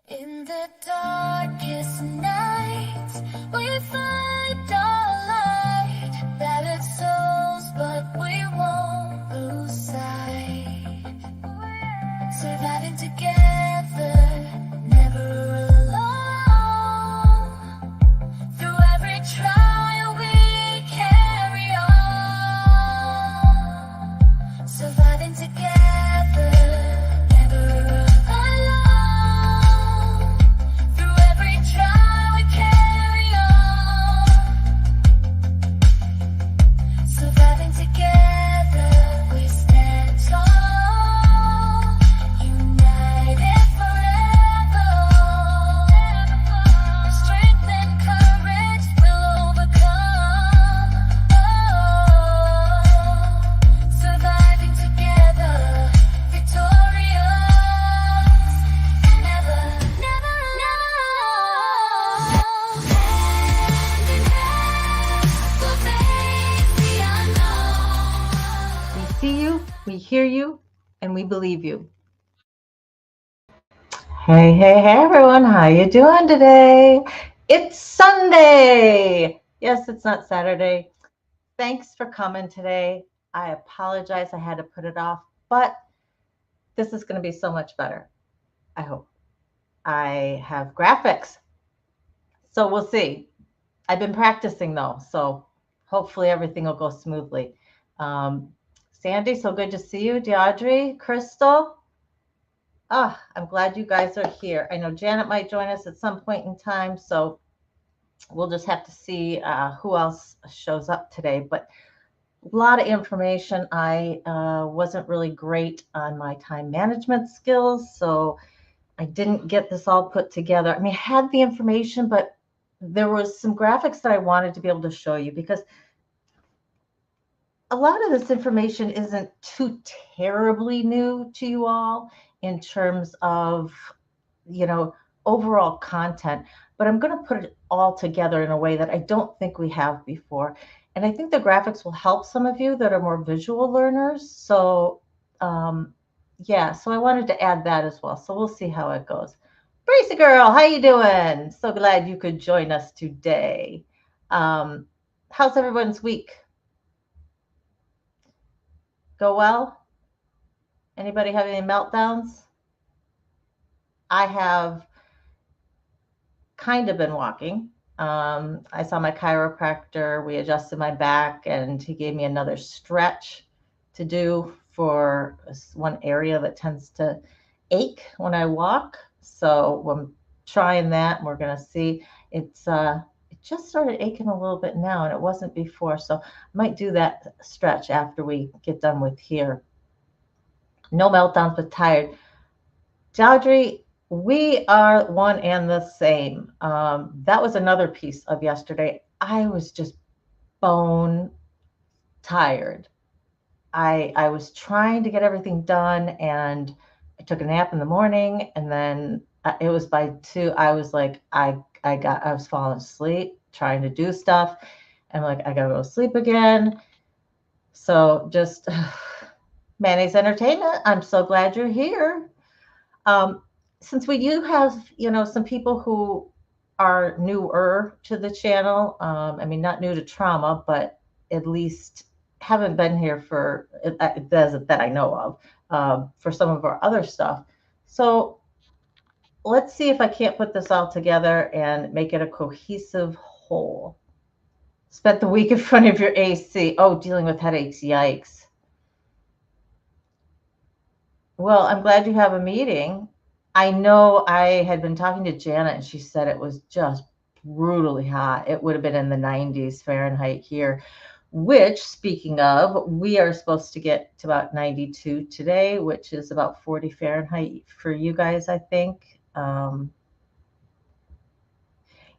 In the darkest nights, we find our light. Battered souls, but we won't lose sight. Surviving together, never alone. Through every trial, we carry on. Surviving together, never alone. We hear you, and we believe you. Hey, everyone. How you doing today? It's Sunday. Yes, it's not Saturday. Thanks for coming today. I apologize I had to put it off, but this is going to be so much better, I hope. I have graphics, so we'll see. I've been practicing, though, so hopefully everything will go smoothly. Sandy, so good to see you. Deaudrey, Crystal. I'm glad you guys are here. I know Janet might join us at some point in time, so we'll just have to see who else shows up today. But a lot of information. I wasn't really great on my time management skills, so I didn't get this all put together. I mean, I had the information, but there was some graphics that I wanted to be able to show you because a lot of this information isn't too terribly new to you all in terms of, overall content, but I'm going to put it all together in a way that I don't think we have before. And I think the graphics will help some of you that are more visual learners. So, so I wanted to add that as well. So we'll see how it goes. Bracy girl, how you doing? So glad you could join us today. How's everyone's week? Go well? Anybody have any meltdowns? I have kind of been walking. I saw my chiropractor. We adjusted my back, and he gave me another stretch to do for one area that tends to ache when I walk. So I'm trying that, and we're going to see. It just started aching a little bit now, and it wasn't before. So I might do that stretch after we get done with here. No meltdowns, but tired. Dowdry, we are one and the same. That was another piece of yesterday. I was just bone tired. I was trying to get everything done, and I took a nap in the morning, and then it was by 2. I was like, I was falling asleep trying to do stuff. I'm like, I gotta go to sleep again. So just Mayonnaise Entertainment, I'm so glad you're here. Since we do have, some people who are newer to the channel, I mean, not new to trauma, but at least haven't been here for, that I know of, for some of our other stuff. So let's see if I can't put this all together and make it a cohesive whole. Spent the week in front of your AC. Oh, dealing with headaches. Yikes. Well, I'm glad you have a meeting. I know I had been talking to Janet, and she said it was just brutally hot. It would have been in the 90s Fahrenheit here, which, speaking of, we are supposed to get to about 92 today, which is about 40 Fahrenheit for you guys, I think.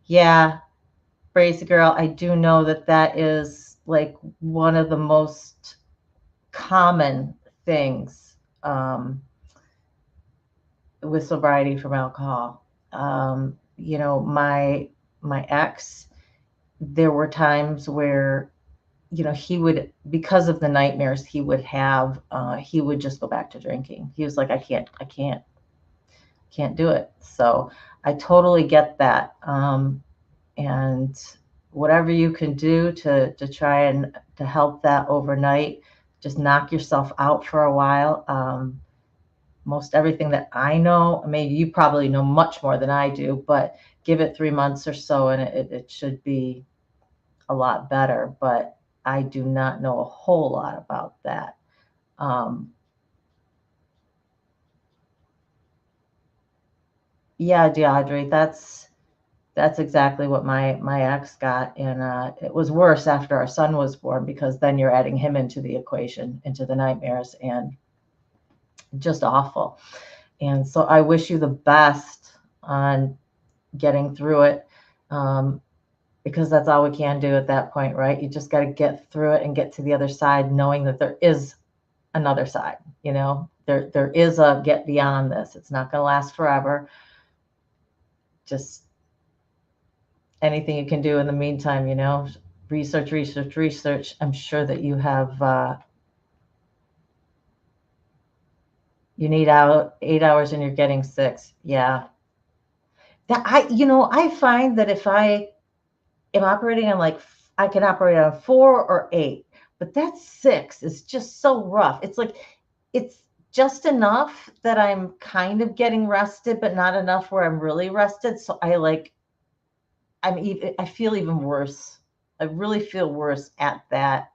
Yeah, Brazy girl, I do know that is like one of the most common things with sobriety from alcohol. My ex, there were times where, he would, because of the nightmares he would have, he would just go back to drinking. He was like, I can't. can't do it. So I totally get that. And whatever you can do to try and to help that overnight, just knock yourself out for a while. Most everything that I know, maybe you probably know much more than I do, but give it 3 months or so and it should be a lot better. But I do not know a whole lot about that. Yeah, DeAudrey, that's exactly what my ex got, and it was worse after our son was born because then you're adding him into the equation, into the nightmares, and just awful. And so I wish you the best on getting through it, because that's all we can do at that point, right? You just got to get through it and get to the other side, knowing that there is another side. There is a get beyond this. It's not going to last forever. Just anything you can do in the meantime, research, research, research. I'm sure that you have, you need out 8 hours and you're getting 6. Yeah. I find that if I am operating on I can operate on 4 or 8, but that 6 is just so rough. It's like, it's just enough that I'm kind of getting rested, but not enough where I'm really rested. So I feel even worse. I really feel worse at that,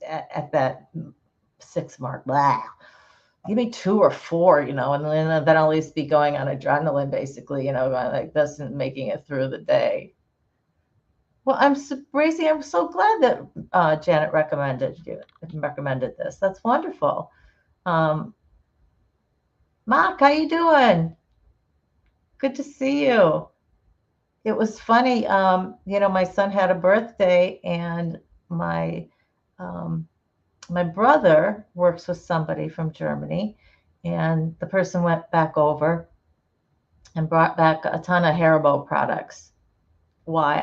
at that 6 mark. Blah. Give me 2 or 4, and then I'll at least be going on adrenaline, basically, like this and making it through the day. Well, Racy, I'm so glad that Janet recommended this. That's wonderful. Mark, how you doing? Good to see you. It was funny. My son had a birthday, and my brother works with somebody from Germany, and the person went back over and brought back a ton of Haribo products. Why?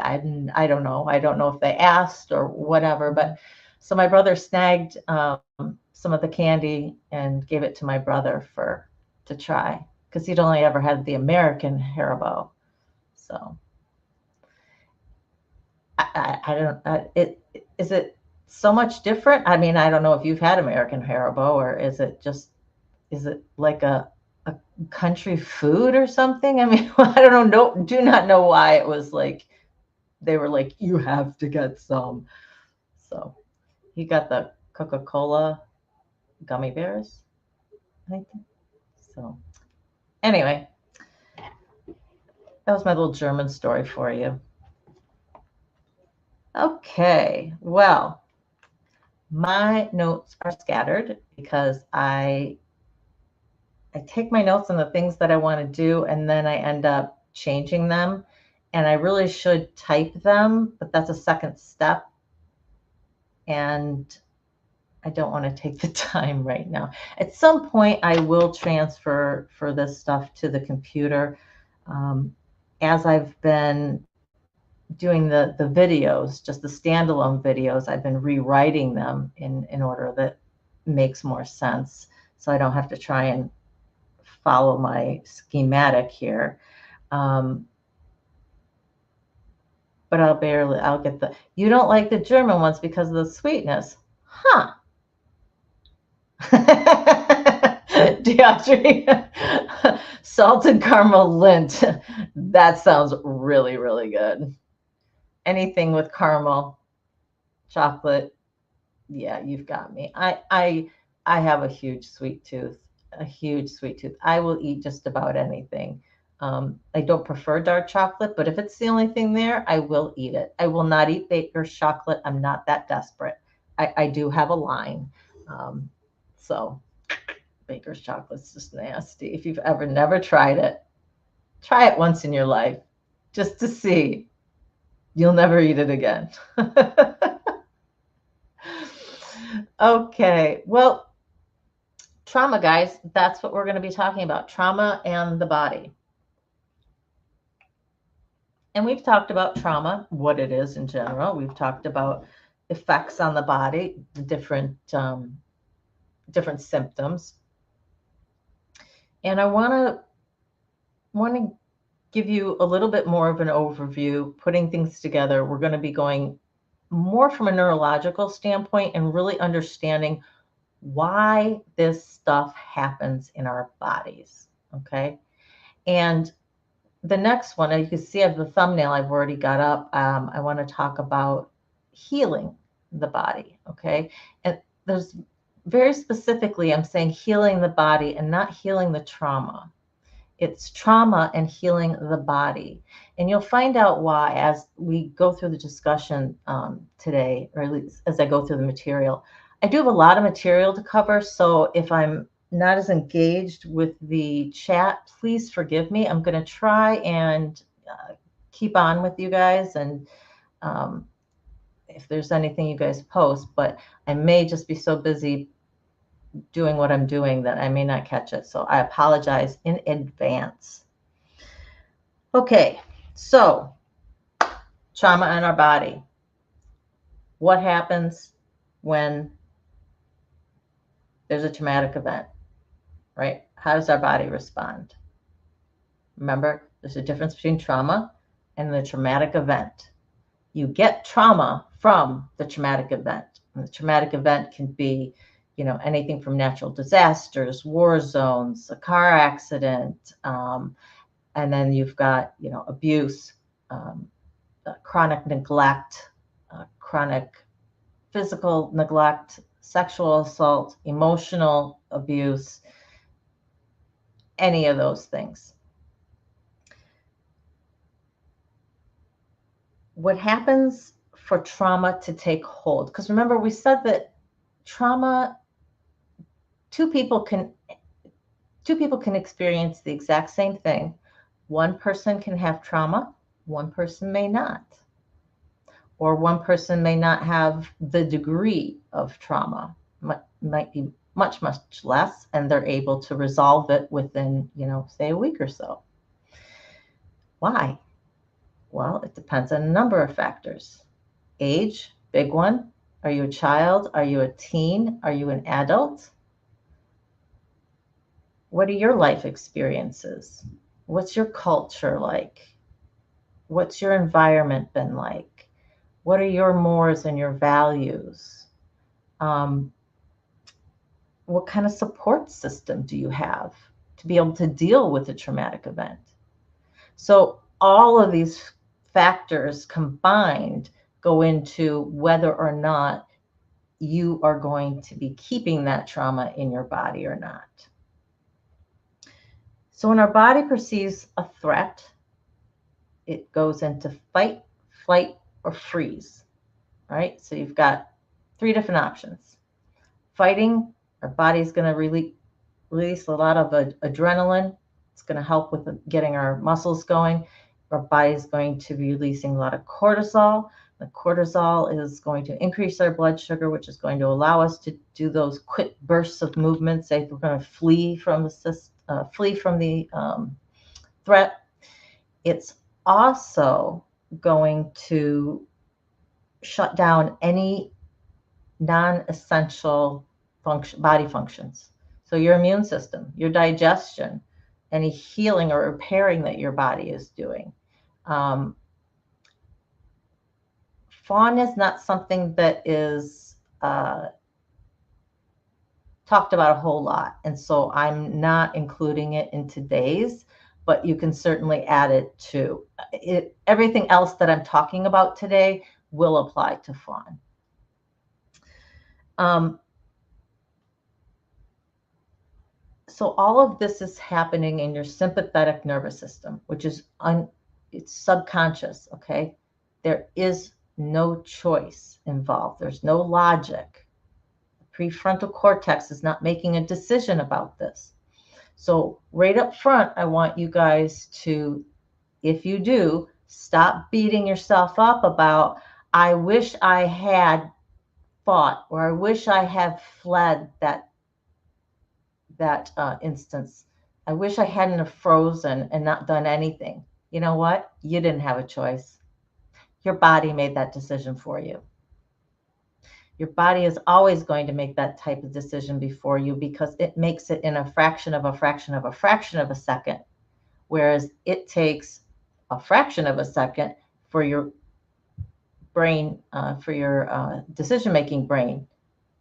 I don't know. I don't know if they asked or whatever, but so my brother snagged some of the candy and gave it to my brother to try, because he'd only ever had the American Haribo. So I don't. Is it so much different? I mean, I don't know if you've had American Haribo, or is it like a country food or something? I mean, I don't know. Do not know why it was like they were like, you have to get some. So he got the Coca-Cola gummy bears, I think. So anyway, that was my little German story for you. Okay, well, my notes are scattered because I take my notes on the things that I want to do, and then I end up changing them. And I really should type them, but that's a second step. And I don't want to take the time right now. At some point, I will transfer for this stuff to the computer. As I've been doing the videos, just the standalone videos, I've been rewriting them in order that makes more sense, so I don't have to try and follow my schematic here. But I'll get you don't like the German ones because of the sweetness. Huh. DeAudrey, salted caramel lint. That sounds really, really good. Anything with caramel, chocolate. Yeah, you've got me. I have a huge sweet tooth, I will eat just about anything. I don't prefer dark chocolate, but if it's the only thing there, I will eat it. I will not eat baker's chocolate. I'm not that desperate. I do have a line. So baker's chocolate's just nasty. If you've ever never tried it, try it once in your life just to see. You'll never eat it again. Okay, well, trauma, guys, that's what we're going to be talking about, trauma and the body. And we've talked about trauma, what it is in general. We've talked about effects on the body, different symptoms. And I want to give you a little bit more of an overview, putting things together. We're going to be going more from a neurological standpoint and really understanding why this stuff happens in our bodies. Okay. And the next one, you can see I have the thumbnail I've already got up. I want to talk about healing the body. Okay. And there's very specifically, I'm saying healing the body and not healing the trauma. It's trauma and healing the body. And you'll find out why as we go through the discussion today, or at least as I go through the material. I do have a lot of material to cover, so if I'm not as engaged with the chat, please forgive me. I'm going to try and keep on with you guys, and if there's anything you guys post, but I may just be so busy doing what I'm doing that I may not catch it. So I apologize in advance. Okay, so trauma in our body. What happens when there's a traumatic event, right? How does our body respond? Remember, there's a difference between trauma and the traumatic event. You get trauma from the traumatic event. And the traumatic event can be, anything from natural disasters, war zones, a car accident, and then you've got, abuse, chronic neglect, chronic physical neglect, sexual assault, emotional abuse, any of those things. What happens for trauma to take hold? Because remember, we said that trauma, two people can experience the exact same thing. One person can have trauma, one person may not. Or one person may not have the degree of trauma, might be much, much less, and they're able to resolve it within, say a week or so. Why? Well, it depends on a number of factors. Age, big one. Are you a child? Are you a teen? Are you an adult? What are your life experiences? What's your culture like? What's your environment been like? What are your mores and your values? What kind of support system do you have to be able to deal with a traumatic event? So all of these factors combined go into whether or not you are going to be keeping that trauma in your body or not. So when our body perceives a threat, it goes into fight, flight, or freeze. All right, so you've got 3 different options. Fighting, our body's going to release a lot of adrenaline. It's going to help with getting our muscles going. Our body's going to be releasing a lot of cortisol. The cortisol is going to increase our blood sugar, which is going to allow us to do those quick bursts of movement. Say if we're going to flee from the threat. It's also going to shut down any non-essential body functions. So your immune system, your digestion, any healing or repairing that your body is doing. Fawn is not something that is talked about a whole lot, and so I'm not including it in today's, but you can certainly add it to it. Everything else that I'm talking about today will apply to fawn. So all of this is happening in your sympathetic nervous system, which is it's subconscious, okay? There is no choice involved. There's no logic. The prefrontal cortex is not making a decision about this. So right up front, I want you guys to, if you do, stop beating yourself up about, I wish I had fought, or I wish I had fled that instance. I wish I hadn't have frozen and not done anything. You know what? You didn't have a choice. Your body made that decision for you. Your body is always going to make that type of decision before you because it makes it in a fraction of a fraction of a fraction of a second, whereas it takes a fraction of a second for your brain, for your decision-making brain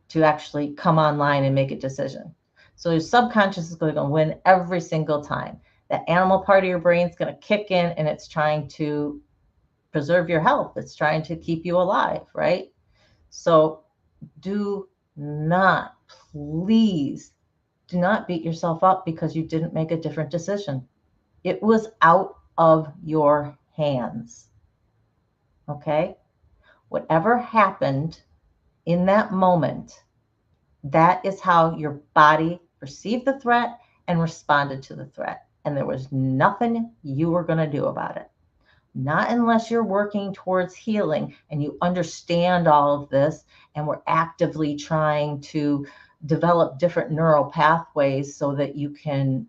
to actually come online and make a decision. So your subconscious is going to win every single time. That animal part of your brain is going to kick in and it's trying to preserve your health. It's trying to keep you alive, right? So do not, please, do not beat yourself up because you didn't make a different decision. It was out of your hands. Okay? Whatever happened in that moment, that is how your body perceived the threat and responded to the threat. And there was nothing you were going to do about it. Not unless you're working towards healing and you understand all of this and we're actively trying to develop different neural pathways so that you can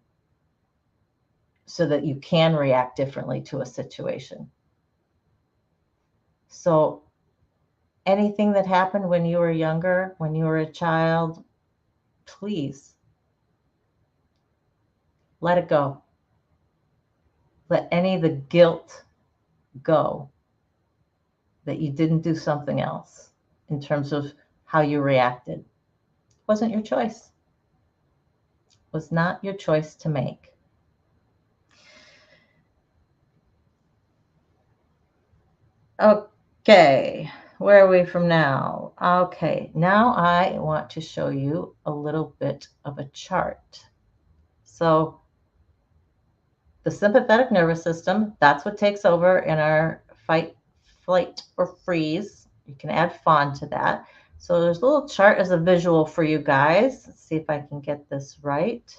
react differently to a situation. So anything that happened when you were younger, when you were a child, please let it go. Let any of the guilt go that you didn't do something else in terms of how you reacted. It wasn't your choice. It was not your choice to make. Okay, where are we from now? Okay, now I want to show you a little bit of a chart. So the sympathetic nervous system, that's what takes over in our fight, flight, or freeze. You can add fawn to that. So there's a little chart as a visual for you guys. Let's see if I can get this right.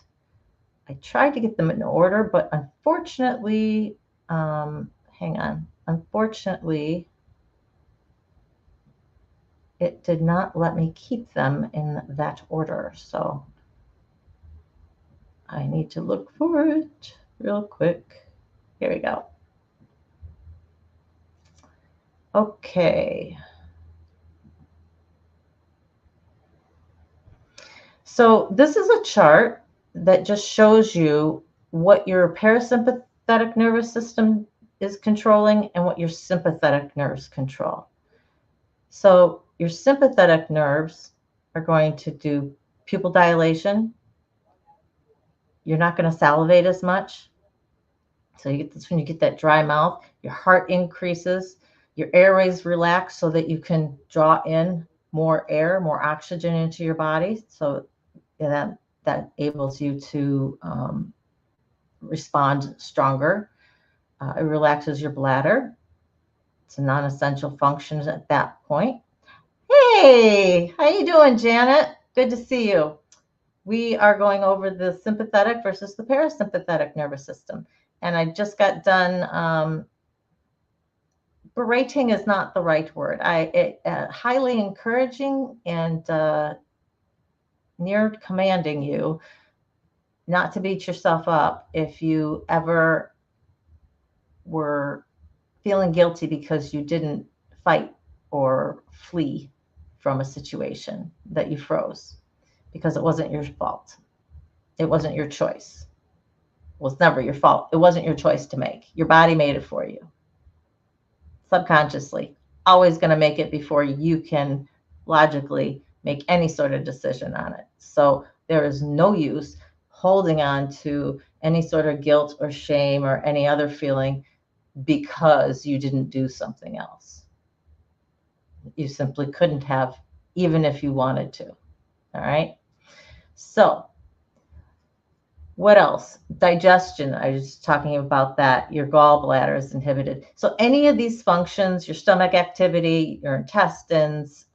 I tried to get them in order, but unfortunately, hang on. Unfortunately, it did not let me keep them in that order. So I need to look for it real quick. Here we go. Okay. So this is a chart that just shows you what your parasympathetic nervous system is controlling and what your sympathetic nerves control. So your sympathetic nerves are going to do pupil dilation. You're not going to salivate as much. So you get this when you get that dry mouth, your heart increases, your airways relax so that you can draw in more air, more oxygen into your body. So that enables you to respond stronger. It relaxes your bladder. It's a non-essential function at that point. Hey, how you doing, Janet? Good to see you. We are going over the sympathetic versus the parasympathetic nervous system. And I just got done, berating is not the right word. Highly encouraging and near commanding you not to beat yourself up if you ever were feeling guilty because you didn't fight or flee from a situation that you froze, because it wasn't your fault. It wasn't your choice. Well, it's never your fault. It wasn't your choice to make. Your body made it for you. Subconsciously, always going to make it before you can logically make any sort of decision on it. So there is no use holding on to any sort of guilt or shame or any other feeling because you didn't do something else. You simply couldn't have, even if you wanted to. All right. So what else? Digestion. I was talking about that. Your gallbladder is inhibited. So any of these functions, your stomach activity, your intestines,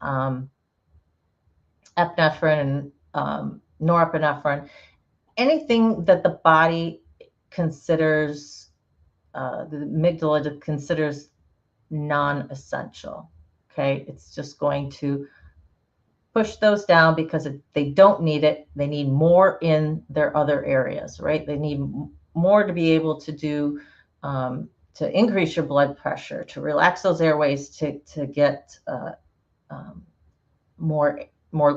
epinephrine and norepinephrine, anything that the body considers, the amygdala considers non-essential. Okay, it's just going to push those down because they don't need it. They need more in their other areas, right? They need more to be able to do, to increase your blood pressure, to relax those airways, to get more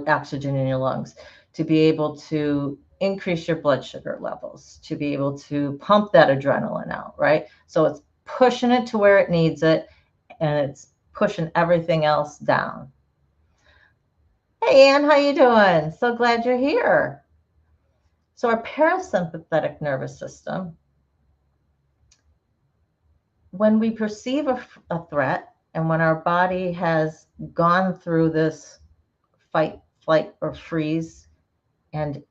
oxygen in your lungs, to be able to increase your blood sugar levels, to be able to pump that adrenaline out, right? So it's pushing it to where it needs it, and it's pushing everything else down. Hey, Ann, how you doing? So glad you're here. So our parasympathetic nervous system, when we perceive a threat, and when our body has gone through this fight, flight, or freeze, and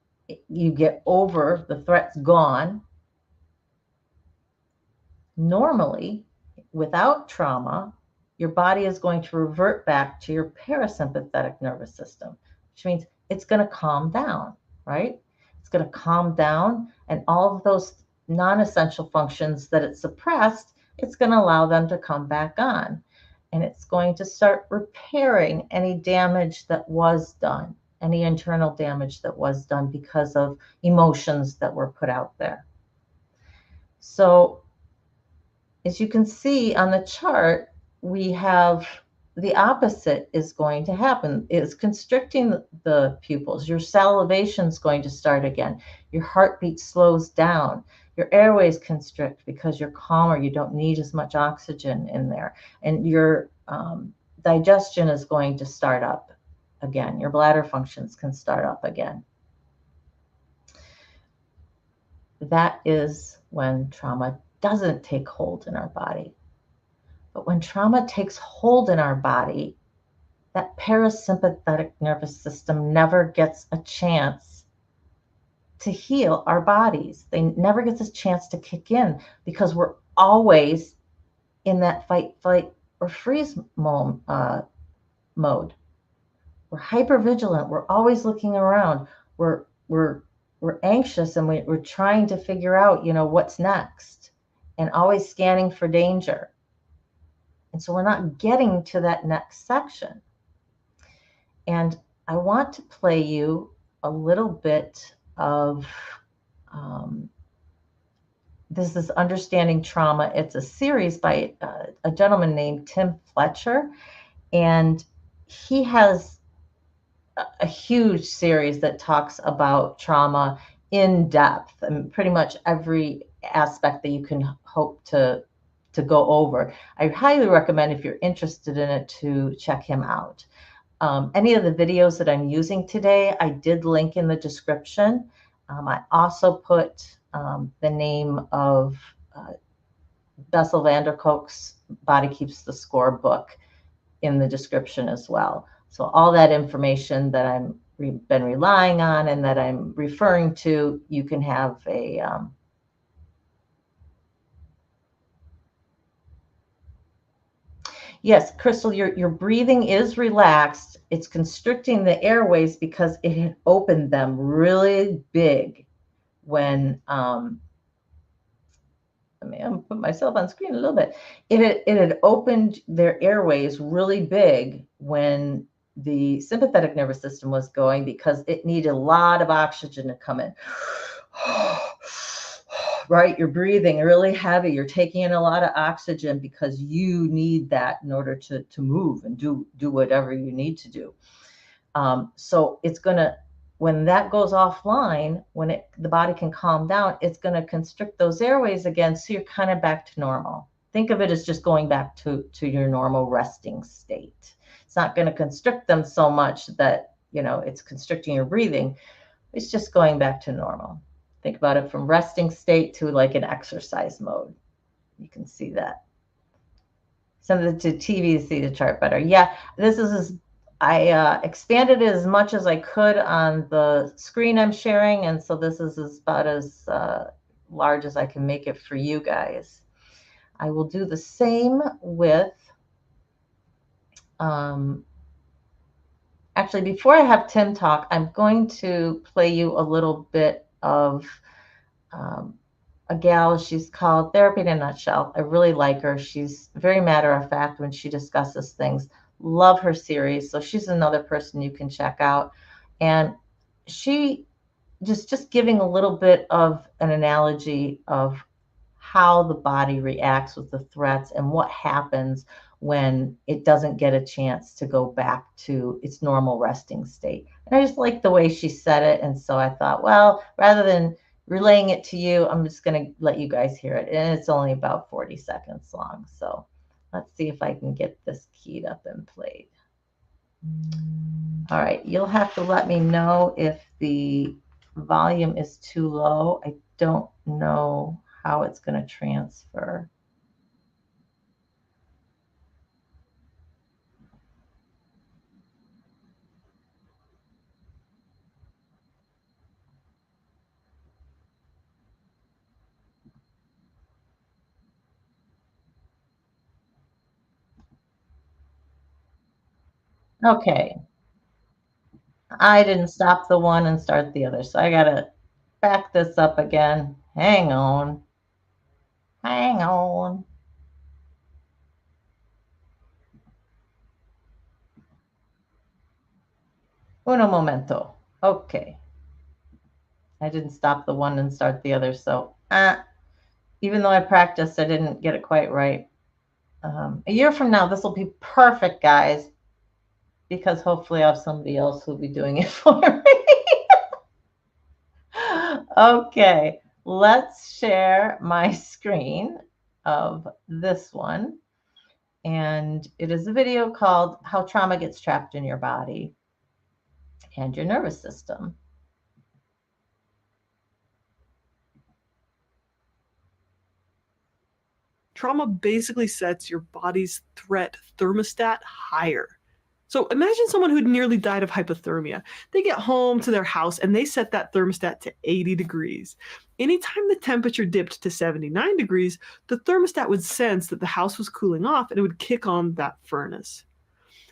you get over, the threat's gone, normally, without trauma, your body is going to revert back to your parasympathetic nervous system, which means it's going to calm down, right? It's going to calm down, and all of those non-essential functions that it suppressed, it's going to allow them to come back on. And it's going to start repairing any damage that was done, any internal damage that was done because of emotions that were put out there. So as you can see on the chart, we have the opposite is going to happen. It's constricting the pupils. Your salivation is going to start again. Your heartbeat slows down. Your airways constrict because you're calmer. You don't need as much oxygen in there. And your digestion is going to start up again. Your bladder functions can start up again. That is when trauma doesn't take hold in our body. But when trauma takes hold in our body, that parasympathetic nervous system never gets a chance to heal our bodies. They never get a chance to kick in because we're always in that fight, flight, or freeze mode. We're hypervigilant. We're always looking around. We're anxious, and we're trying to figure out, what's next, and always scanning for danger. And so we're not getting to that next section. And I want to play you a little bit of, this is Understanding Trauma. It's a series by a gentleman named Tim Fletcher. And he has a huge series that talks about trauma in depth, and pretty much every aspect that you can hope to go over. I highly recommend, if you're interested in it, to check him out. Any of the videos that I'm using today, I did link in the description. I also put the name of Bessel van der Kolk's Body Keeps the Score book in the description as well. So all that information that I've been relying on and that I'm referring to, you can have a yes, Crystal, your breathing is relaxed. It's constricting the airways because it had opened them really big when I'm gonna put myself on screen a little bit. It had opened their airways really big when the sympathetic nervous system was going, because it needed a lot of oxygen to come in. Right? You're breathing really heavy. You're taking in a lot of oxygen because you need that in order to move and do whatever you need to do. So it's going to, when that goes offline, when the body can calm down, it's going to constrict those airways again. So you're kind of back to normal. Think of it as just going back to your normal resting state. It's not going to constrict them so much that, it's constricting your breathing. It's just going back to normal. Think about it from resting state to like an exercise mode. You can see that. Send it to TV to see the chart better. Yeah, this is I expanded it as much as I could on the screen I'm sharing, and so this is about as large as I can make it for you guys. I will do the same with, actually, before I have Tim talk, I'm going to play you a little bit of a gal. She's called Therapy in a Nutshell. I really like her. She's very matter of fact when she discusses things. Love her series. So she's another person you can check out. And she just giving a little bit of an analogy of how the body reacts with the threats and what happens when it doesn't get a chance to go back to its normal resting state. And I just like the way she said it. And so I thought, well, rather than relaying it to you, I'm just going to let you guys hear it. And it's only about 40 seconds long. So let's see if I can get this keyed up and played. All right, you'll have to let me know if the volume is too low. I don't know how it's going to transfer. Okay, I didn't stop the one and start the other, so I got to back this up again. Hang on. Hang on. Uno momento. Okay. I didn't stop the one and start the other, so even though I practiced, I didn't get it quite right. A year from now, this will be perfect, guys, because hopefully I have somebody else who'll be doing it for me. Okay, let's share my screen of this one. And it is a video called How Trauma Gets Trapped in Your Body and Your Nervous System. Trauma basically sets your body's threat thermostat higher. So imagine someone who'd nearly died of hypothermia. They get home to their house and they set that thermostat to 80 degrees. Anytime the temperature dipped to 79 degrees, the thermostat would sense that the house was cooling off and it would kick on that furnace.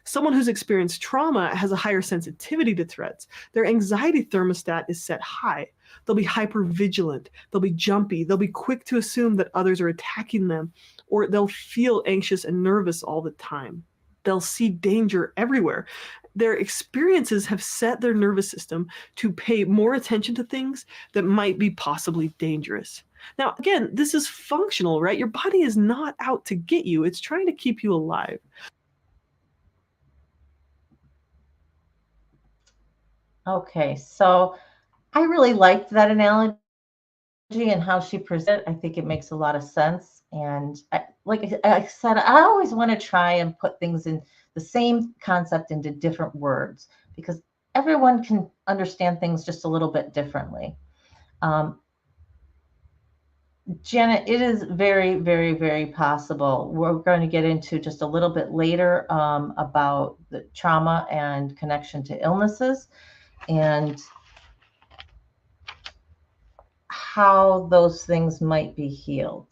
Someone who's experienced trauma has a higher sensitivity to threats. Their anxiety thermostat is set high. They'll be hypervigilant. They'll be jumpy. They'll be quick to assume that others are attacking them, or they'll feel anxious and nervous all the time. They'll see danger everywhere. Their experiences have set their nervous system to pay more attention to things that might be possibly dangerous. Now, again, this is functional, right? Your body is not out to get you. It's trying to keep you alive. Okay, so I really liked that analogy and how she presented it. I think it makes a lot of sense. And like I said, I always want to try and put things in the same concept into different words because everyone can understand things just a little bit differently. Janet, it is very, very, very possible. We're going to get into just a little bit later about the trauma and connection to illnesses and how those things might be healed.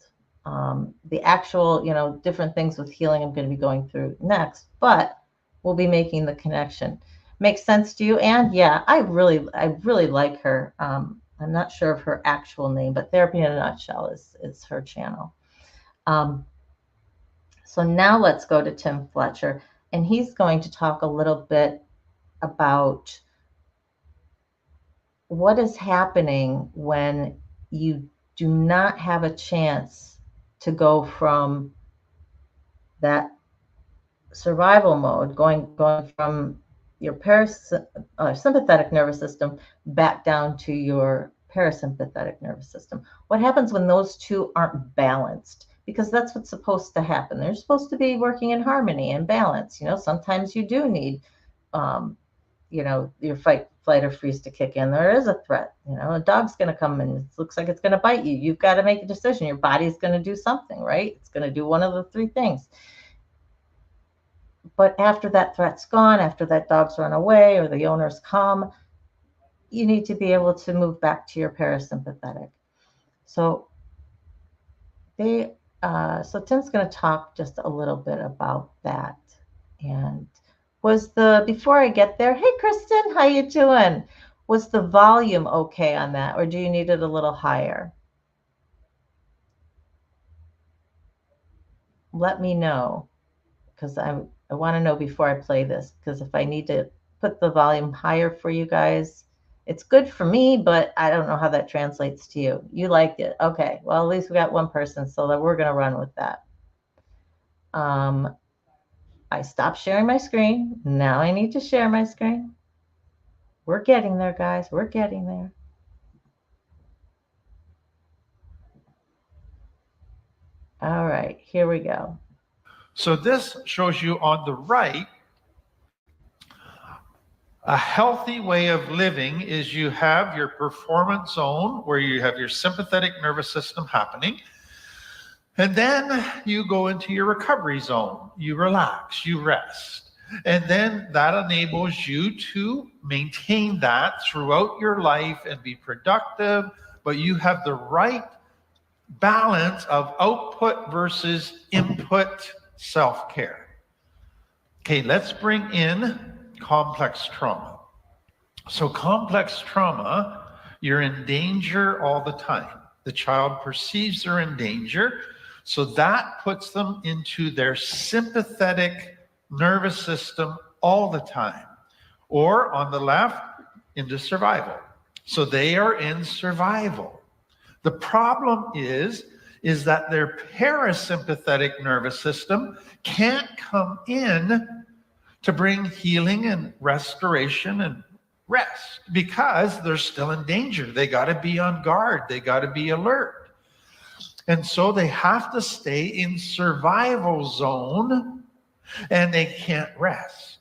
The actual, different things with healing I'm going to be going through next, but we'll be making the connection. Makes sense to you? And yeah, I really like her. I'm not sure of her actual name, but Therapy in a Nutshell is her channel. So now let's go to Tim Fletcher, and he's going to talk a little bit about what is happening when you do not have a chance to go from that survival mode, going from your sympathetic nervous system back down to your parasympathetic nervous system. What happens when those two aren't balanced? Because that's what's supposed to happen. They're supposed to be working in harmony and balance. Sometimes you do need your fight, flight, or freeze to kick in. There is a threat. A dog's going to come and it looks like it's going to bite you. You've got to make a decision. Your body's going to do something, right? It's going to do one of the three things. But after that threat's gone, after that dog's run away or the owner's come, you need to be able to move back to your parasympathetic. So Tim's going to talk just a little bit about that. And before I get there, hey Kristen, how you doing? Was the volume okay on that, or do you need it a little higher? Let me know, because I want to know before I play this, because if I need to put the volume higher for you guys, it's good for me, but I don't know how that translates to you. You liked it. Okay, well, at least we got one person, so that we're going to run with that. I stopped sharing my screen. Now I need to share my screen. We're getting there, guys. We're getting there. All right, here we go. So this shows you on the right, a healthy way of living is you have your performance zone where you have your sympathetic nervous system happening. And then you go into your recovery zone. You relax, you rest. And then that enables you to maintain that throughout your life and be productive, but you have the right balance of output versus input self-care. Okay, let's bring in complex trauma. So complex trauma, you're in danger all the time. The child perceives they're in danger, so that puts them into their sympathetic nervous system all the time. Or on the left, into survival. So they are in survival. The problem is that their parasympathetic nervous system can't come in to bring healing and restoration and rest because they're still in danger. They got to be on guard. They got to be alert. And so they have to stay in survival zone and they can't rest.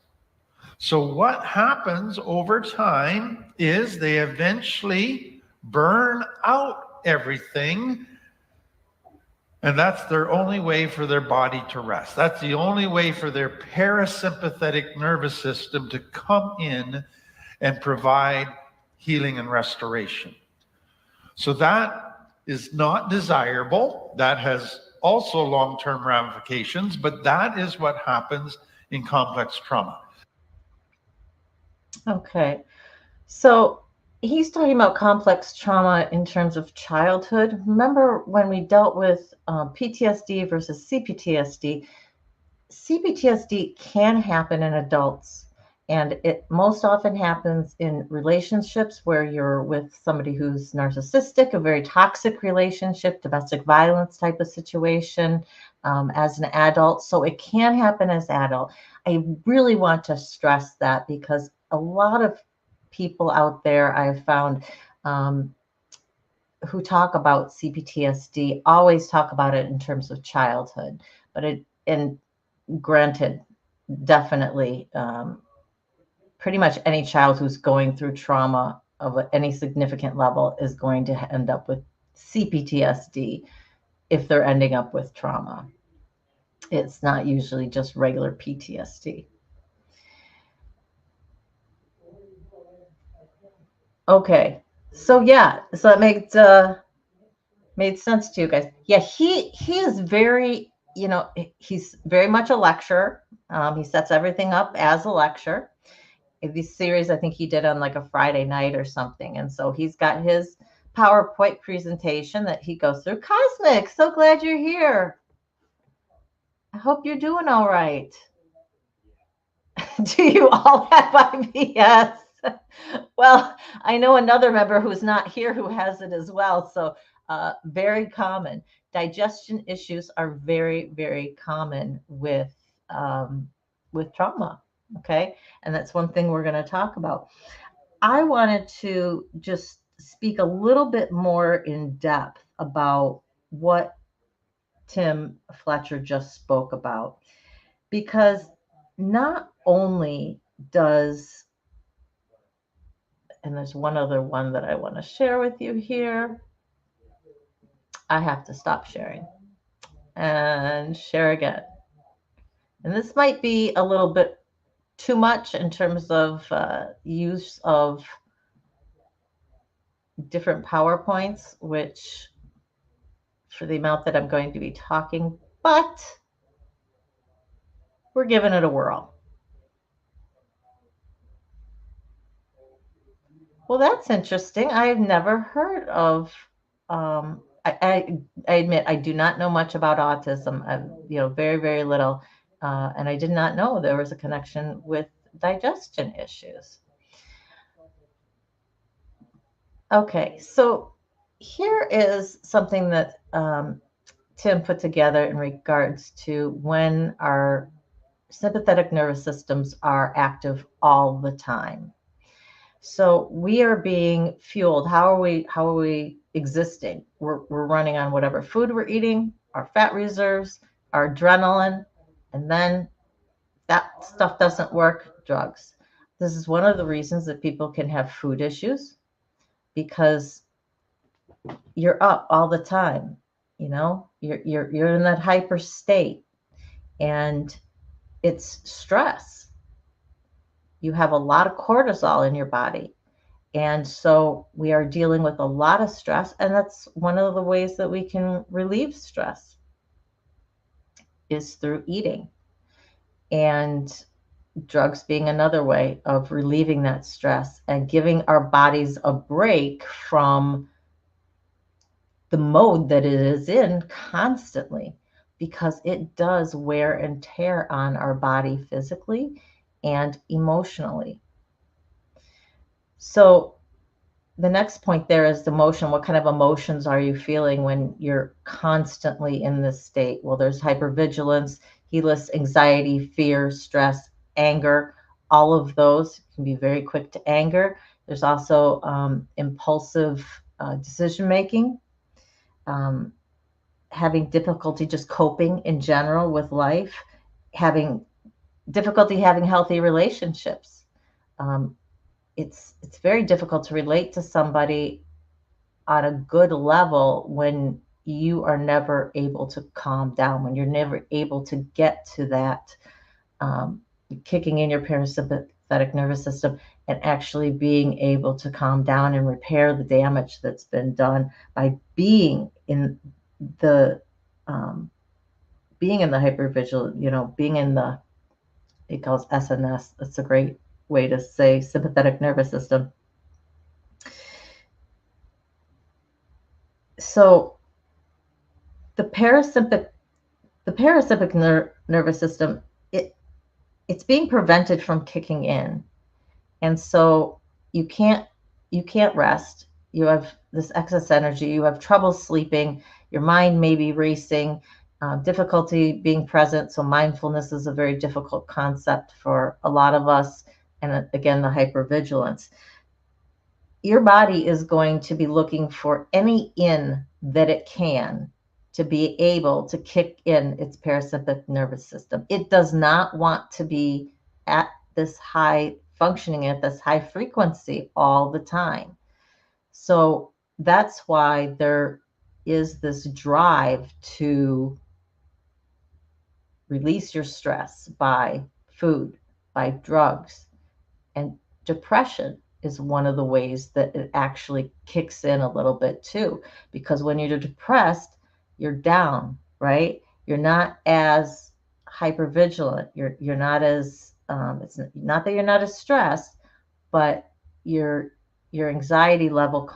So what happens over time is they eventually burn out everything, and that's their only way for their body to rest. That's the only way for their parasympathetic nervous system to come in and provide healing and restoration. So that is not desirable. That has also long-term ramifications, but that is what happens in complex trauma. Okay, so he's talking about complex trauma in terms of childhood. Remember when we dealt with PTSD versus CPTSD? CPTSD can happen in adults, and it most often happens in relationships where you're with somebody who's narcissistic, a very toxic relationship, domestic violence type of situation as an adult. So it can happen as adult. I really want to stress that because a lot of people out there I have found who talk about CPTSD always talk about it in terms of childhood, but and granted, definitely, pretty much any child who's going through trauma of any significant level is going to end up with CPTSD if they're ending up with trauma. It's not usually just regular PTSD. Okay, so yeah, so that made sense to you guys. Yeah, he is very, he's very much a lecturer. He sets everything up as a lecture. These series, I think he did on like a Friday night or something, and so he's got his PowerPoint presentation that he goes through. Cosmic, so glad you're here. I hope you're doing all right. Do you all have IBS? Well, I know another member who's not here who has it as well. So very common. Digestion issues are very, very common with trauma. Okay. And that's one thing we're going to talk about. I wanted to just speak a little bit more in depth about what Tim Fletcher just spoke about, because not only does, and there's one other one that I want to share with you here. I have to stop sharing and share again. And this might be a little bit too much in terms of use of different PowerPoints, which for the amount that I'm going to be talking, but we're giving it a whirl. Well, that's interesting. I've never heard of, I admit I do not know much about autism. I've, very, very little. And I did not know there was a connection with digestion issues. Okay, so here is something that Tim put together in regards to when our sympathetic nervous systems are active all the time. So we are being fueled. How are we existing? We're running on whatever food we're eating, our fat reserves, our adrenaline, and then that stuff doesn't work, drugs. This is one of the reasons that people can have food issues, because you're up all the time. You know, you're in that hyper state, and it's stress. You have a lot of cortisol in your body. And so we are dealing with a lot of stress, and that's one of the ways that we can relieve stress is through eating. And drugs being another way of relieving that stress and giving our bodies a break from the mode that it is in constantly, because it does wear and tear on our body physically and emotionally. So the next point there is emotion. What kind of emotions are you feeling when you're constantly in this state? Well, there's hypervigilance. He lists anxiety, fear, stress, anger. All of those can be very quick to anger. There's also impulsive decision making, having difficulty just coping in general with life, having difficulty having healthy relationships. It's very difficult to relate to somebody on a good level when you are never able to calm down, when you're never able to get to that kicking in your parasympathetic nervous system and actually being able to calm down and repair the damage that's been done by being in the hypervigilant, being in the, he calls SNS. That's a great way to say sympathetic nervous system. So the parasympathetic nervous system, it's being prevented from kicking in, and so you can't rest. You have this excess energy. You have trouble sleeping. Your mind may be racing. Difficulty being present. So mindfulness is a very difficult concept for a lot of us. And again, the hypervigilance. Your body is going to be looking for any in that it can to be able to kick in its parasympathetic nervous system. It does not want to be at this high functioning, at this high frequency all the time. So that's why there is this drive to release your stress by food, by drugs, and depression is one of the ways that it actually kicks in a little bit too, because when you're depressed, you're down, right? You're not as hypervigilant. You're not as it's not that you're not as stressed, but your anxiety level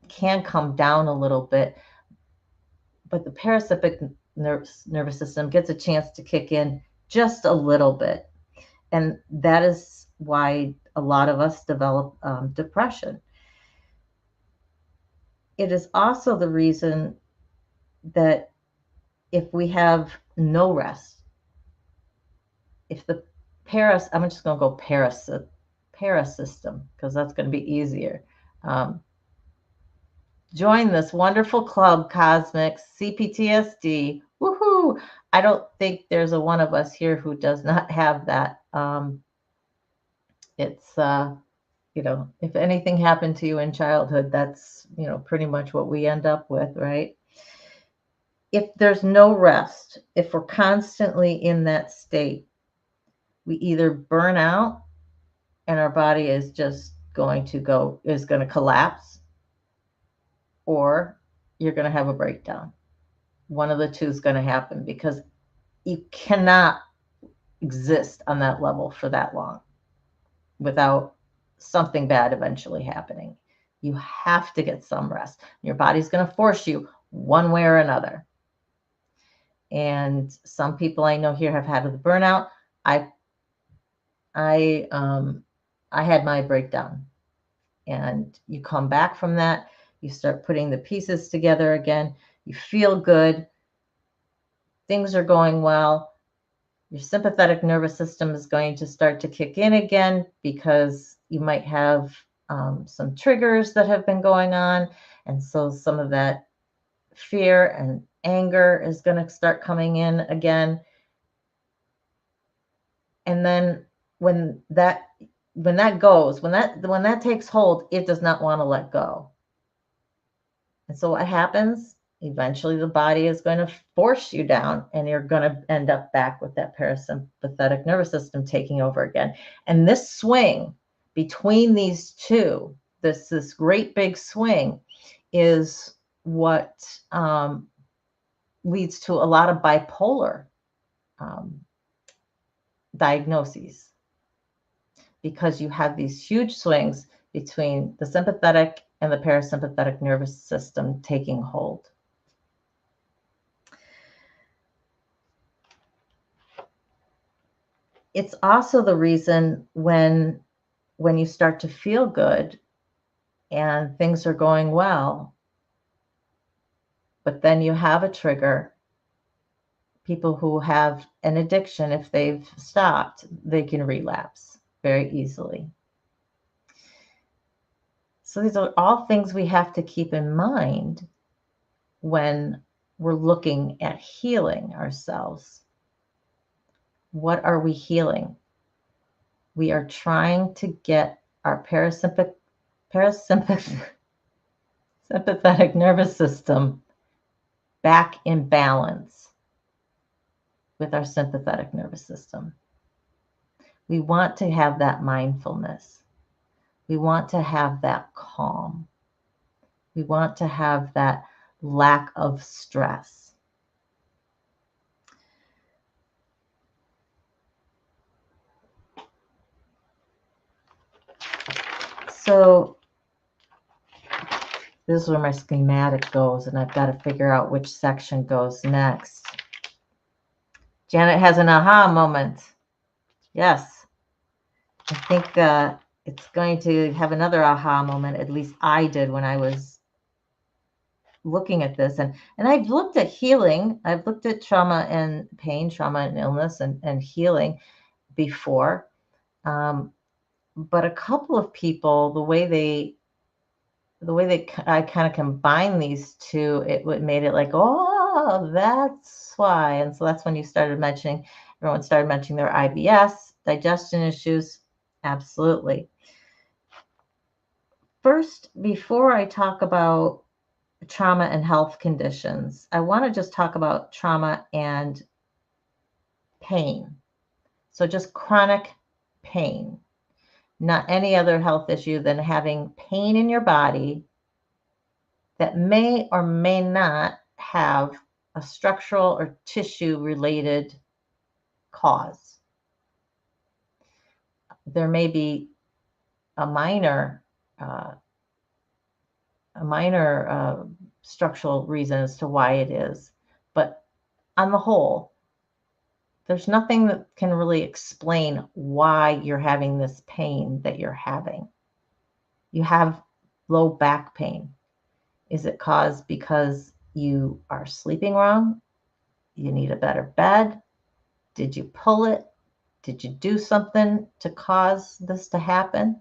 can come down a little bit. But the parasympathetic nervous system gets a chance to kick in just a little bit, and that is why a lot of us develop depression. It is also the reason that if we have no rest, if the I'm just going to go parasystem, because that's going to be easier. Join this wonderful club, Cosmics, CPTSD. Woohoo! I don't think there's a one of us here who does not have that. It's if anything happened to you in childhood, that's pretty much what we end up with, right? If there's no rest, if we're constantly in that state, we either burn out and our body is just going to collapse, or you're going to have a breakdown. One of the two is going to happen, because you cannot exist on that level for that long without something bad eventually happening. You have to get some rest. Your body's going to force you one way or another. And some people I know here have had the burnout. I had my breakdown, and you come back from that. You start putting the pieces together again. You feel good. Things are going well. Your sympathetic nervous system is going to start to kick in again because you might have some triggers that have been going on. And so some of that fear and anger is going to start coming in again. And then when that takes hold, it does not want to let go. And so what happens? Eventually the body is going to force you down, and you're going to end up back with that parasympathetic nervous system taking over again. And this swing between these two, this great big swing, is what leads to a lot of bipolar diagnoses, because you have these huge swings between the sympathetic and the parasympathetic nervous system taking hold. It's also the reason when you start to feel good and things are going well, but then you have a trigger. People who have an addiction, if they've stopped, they can relapse very easily. So these are all things we have to keep in mind when we're looking at healing ourselves. What are we healing? We are trying to get our sympathetic nervous system back in balance with our sympathetic nervous system. We want to have that mindfulness. We want to have that calm. We want to have that lack of stress. So this is where my schematic goes, and I've got to figure out which section goes next. Janet has an aha moment. Yes. I think it's going to have another aha moment. At least I did when I was looking at this. And I've looked at healing. I've looked at trauma and pain, trauma and illness and healing before. But a couple of people, the way I kind of combined these two, it made it like, oh, that's why. And so that's when everyone started mentioning their IBS, digestion issues. Absolutely. First, before I talk about trauma and health conditions, I want to just talk about trauma and pain. So just chronic pain. Not any other health issue than having pain in your body that may or may not have a structural or tissue related cause. There may be a minor structural reason as to why it is, but on the whole, there's nothing that can really explain why you're having this pain that you're having. You have low back pain. Is it caused because you are sleeping wrong? You need a better bed? Did you pull it? Did you do something to cause this to happen?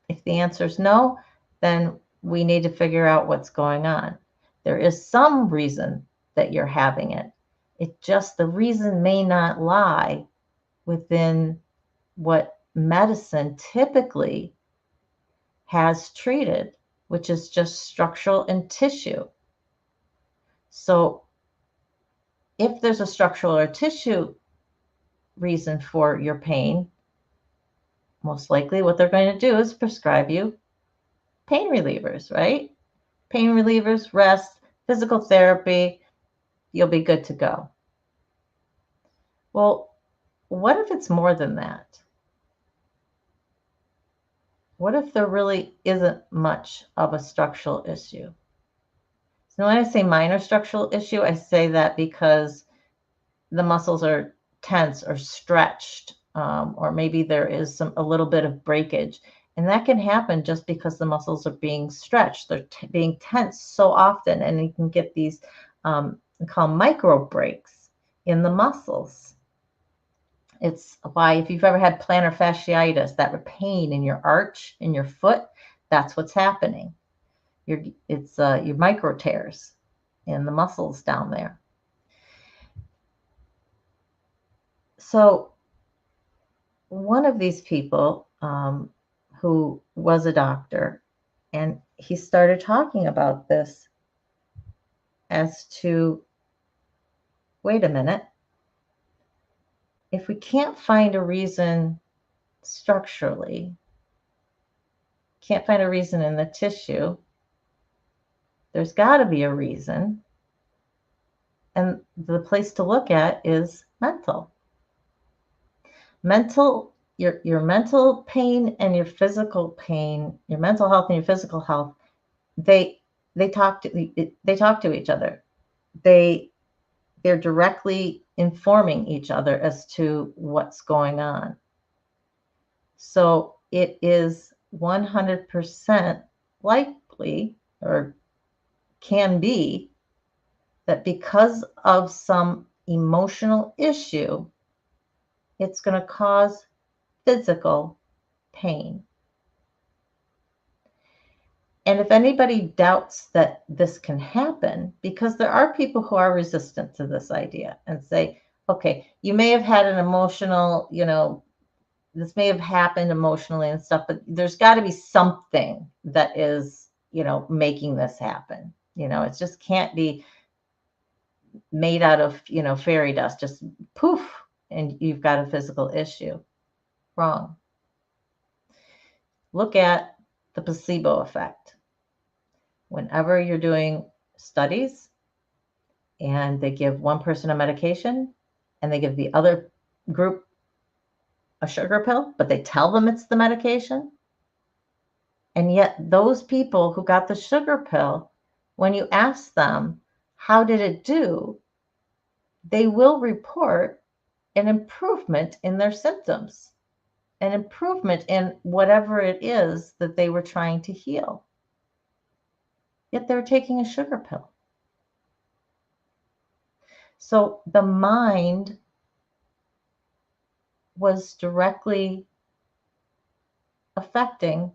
If the answer is no, then we need to figure out what's going on. There is some reason that you're having it. The reason may not lie within what medicine typically has treated, which is just structural and tissue. So if there's a structural or tissue reason for your pain, most likely what they're going to do is prescribe you pain relievers, right? Pain relievers, rest, physical therapy, you'll be good to go. Well, what if it's more than that? What if there really isn't much of a structural issue? So when I say minor structural issue, I say that because the muscles are tense or stretched, or maybe there is a little bit of breakage. And that can happen just because the muscles are being stretched. They're being tense so often, and you can get these called micro breaks. in the muscles. It's why if you've ever had plantar fasciitis, that pain in your arch, in your foot, that's what's happening. It's your micro tears in the muscles down there. So one of these people who was a doctor, and he started talking about this as to, wait a minute, if we can't find a reason structurally, can't find a reason in the tissue, there's got to be a reason. And the place to look at is mental. Your mental pain and your physical pain, your mental health and your physical health, they talk to each other. They're directly informing each other as to what's going on. So it is 100% likely, or can be, that because of some emotional issue, it's going to cause physical pain. And if anybody doubts that this can happen, because there are people who are resistant to this idea and say, okay, you may have had an emotional, this may have happened emotionally and stuff, but there's got to be something that is, making this happen. It just can't be made out of, fairy dust, just poof, and you've got a physical issue. Wrong. Look at the placebo effect. Whenever you're doing studies and they give one person a medication and they give the other group a sugar pill, but they tell them it's the medication. And yet those people who got the sugar pill, when you ask them, how did it do? They will report an improvement in their symptoms, an improvement in whatever it is that they were trying to heal. Yet they're taking a sugar pill. So the mind was directly affecting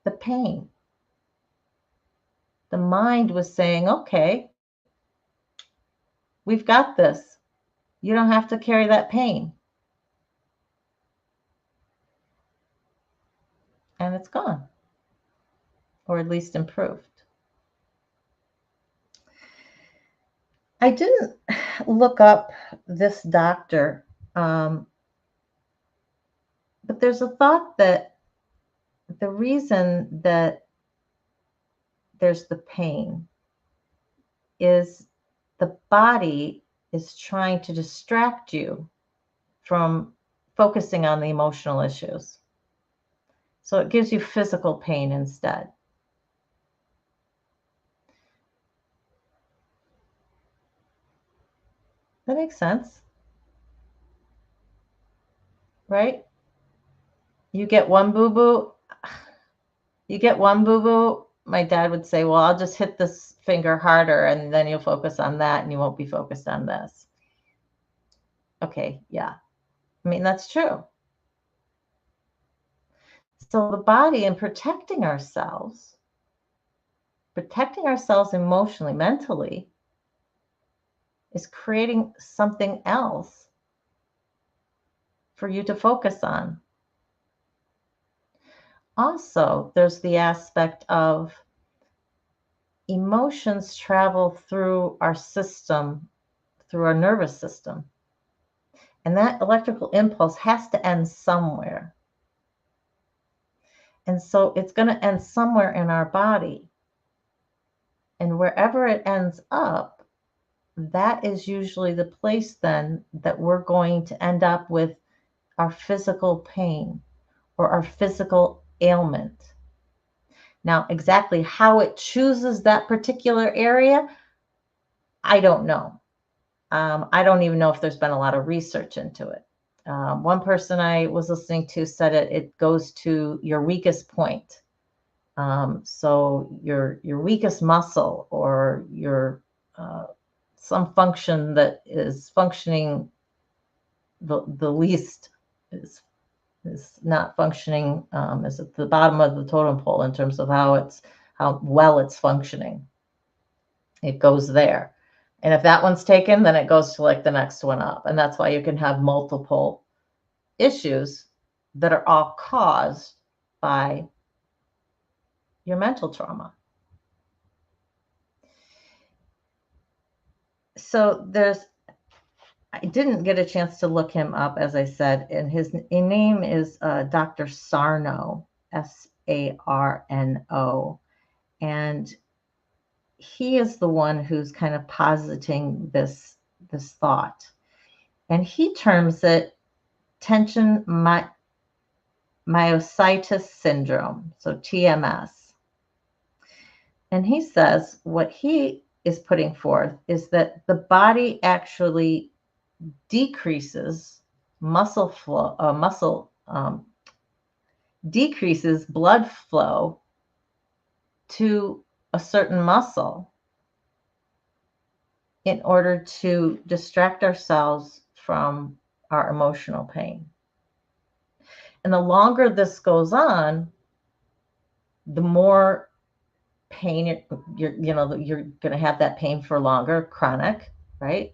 the pain. The mind was saying, okay, we've got this. You don't have to carry that pain. And it's gone, or at least improved. I didn't look up this doctor, but there's a thought that the reason that there's the pain is the body is trying to distract you from focusing on the emotional issues. So it gives you physical pain instead. That makes sense, right? You get one boo-boo, my dad would say, well, I'll just hit this finger harder and then you'll focus on that and you won't be focused on this. Okay, yeah. I mean, that's true. So the body, in protecting ourselves emotionally, mentally, is creating something else for you to focus on. Also, there's the aspect of emotions travel through our system, through our nervous system. And that electrical impulse has to end somewhere. And so it's going to end somewhere in our body. And wherever it ends up, that is usually the place then that we're going to end up with our physical pain or our physical ailment. Now, exactly how it chooses that particular area, I don't know. I don't even know if there's been a lot of research into it. One person I was listening to said it goes to your weakest point. So your weakest muscle or your some function that is functioning the least is not functioning, is at the bottom of the totem pole in terms of how well it's functioning. It goes there. And if that one's taken, then it goes to like the next one up. And that's why you can have multiple issues that are all caused by your mental trauma. So I didn't get a chance to look him up, as I said, and his name is Dr. Sarno, Sarno. And he is the one who's kind of positing this thought. And he terms it tension myositis syndrome, so TMS. And he says what he is putting forth is that the body actually decreases muscle flow, decreases blood flow to a certain muscle in order to distract ourselves from our emotional pain. And the longer this goes on, the more pain you're going to have that pain for longer, chronic, right?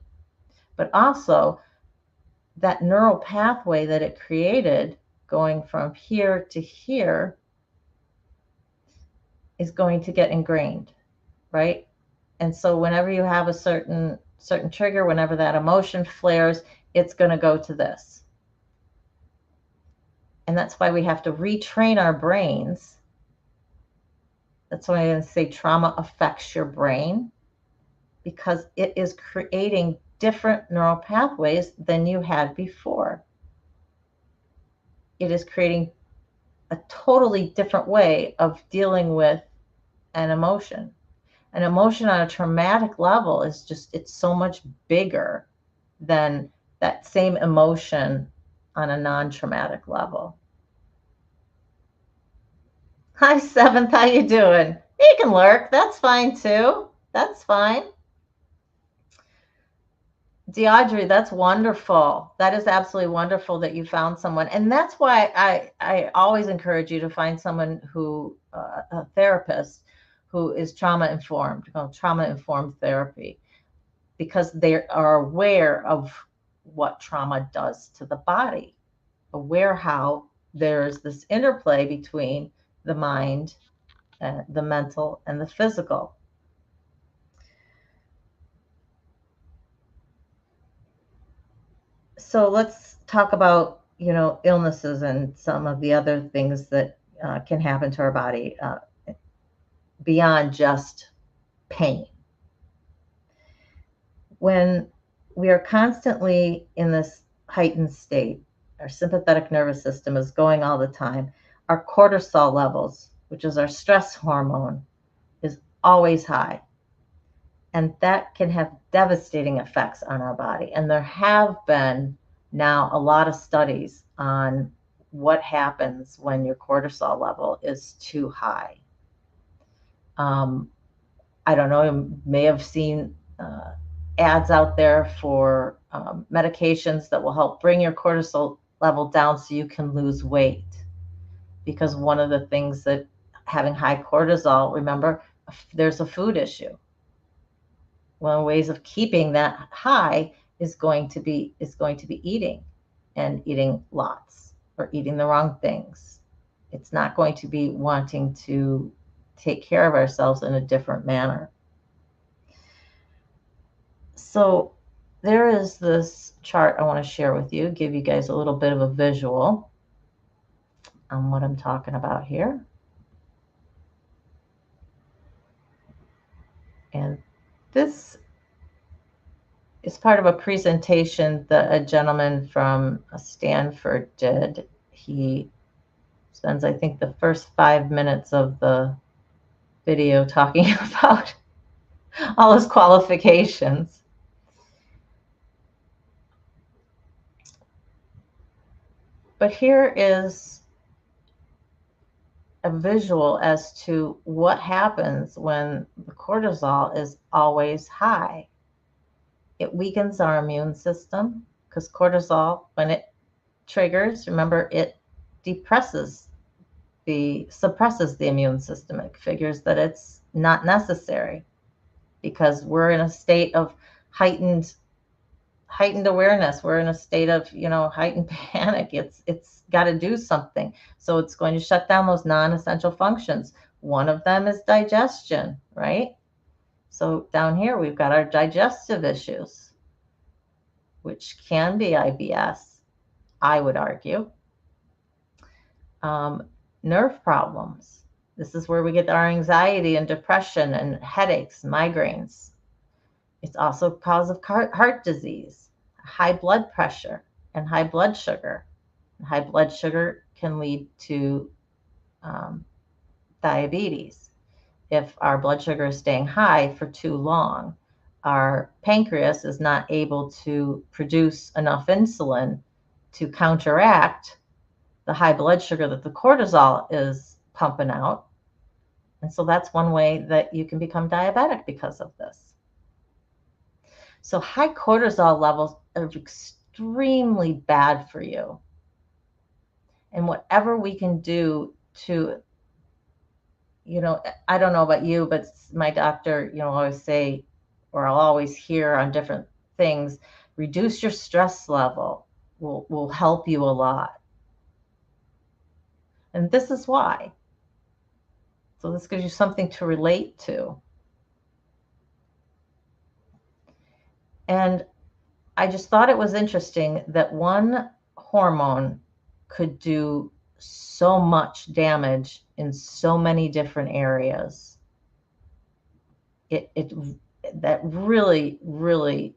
But also that neural pathway that it created going from here to here is going to get ingrained, right? And so whenever you have a certain trigger, whenever that emotion flares, it's going to go to this. And that's why we have to retrain our brains. That's why I say trauma affects your brain, because it is creating different neural pathways than you had before. It is creating a totally different way of dealing with an emotion. An emotion on a traumatic level is it's so much bigger than that same emotion on a non-traumatic level. Hi, Seventh, how you doing? You can lurk, that's fine too. That's fine. DeAudrey, that's wonderful. That is absolutely wonderful that you found someone. And that's why I always encourage you to find someone who, a therapist who is trauma-informed therapy, because they are aware of what trauma does to the body, aware how there's this interplay between the mind, the mental, and the physical. So let's talk about, illnesses and some of the other things that can happen to our body beyond just pain. When we are constantly in this heightened state, our sympathetic nervous system is going all the time. Our cortisol levels, which is our stress hormone, is always high. And that can have devastating effects on our body. And there have been now a lot of studies on what happens when your cortisol level is too high. I don't know, you may have seen ads out there for medications that will help bring your cortisol level down so you can lose weight. Because one of the things that having high cortisol, remember, there's a food issue. One of the ways of keeping that high is going to be eating, and eating lots, or eating the wrong things. It's not going to be wanting to take care of ourselves in a different manner. So there is this chart I want to share with you, give you guys a little bit of a visual on what I'm talking about here. And this is part of a presentation that a gentleman from Stanford did. He spends, I think, the first 5 minutes of the video talking about all his qualifications. But here is a visual as to what happens when the cortisol is always high. It weakens our immune system because cortisol, when it triggers, remember, it suppresses the immune system. It figures that it's not necessary because we're in a state of heightened awareness. We're in a state of, heightened panic. It's got to do something. So it's going to shut down those non-essential functions. One of them is digestion, right? So down here, we've got our digestive issues, which can be IBS, I would argue. Nerve problems. This is where we get our anxiety and depression and headaches, migraines. It's also cause of heart disease, high blood pressure, and high blood sugar. High blood sugar can lead to diabetes. If our blood sugar is staying high for too long, our pancreas is not able to produce enough insulin to counteract the high blood sugar that the cortisol is pumping out. And so that's one way that you can become diabetic because of this. So high cortisol levels are extremely bad for you. And whatever we can do to, I don't know about you, but my doctor, always say, or I'll always hear on different things, reduce your stress level will help you a lot. And this is why. So this gives you something to relate to. And I just thought it was interesting that one hormone could do so much damage in so many different areas. That really, really,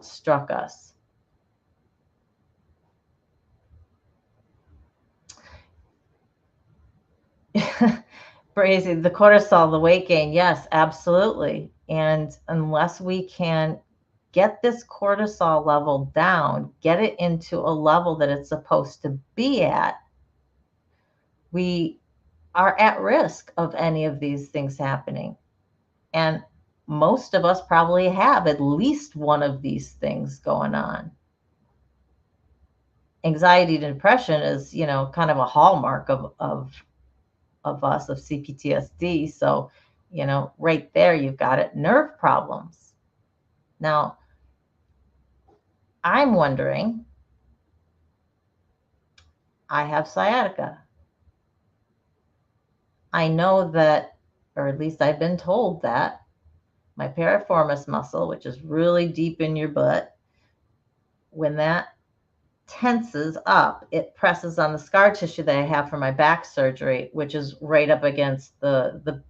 struck us. Crazy. The cortisol, the weight gain. Yes, absolutely. And unless we can get this cortisol level down, get it into a level that it's supposed to be at, we are at risk of any of these things happening. And most of us probably have at least one of these things going on. Anxiety and depression is, kind of a hallmark of us, of CPTSD. So, right there, you've got it. Nerve problems. Now, I'm wondering, I have sciatica. I know that, or at least I've been told that, my piriformis muscle, which is really deep in your butt, when that tenses up, it presses on the scar tissue that I have from my back surgery, which is right up against the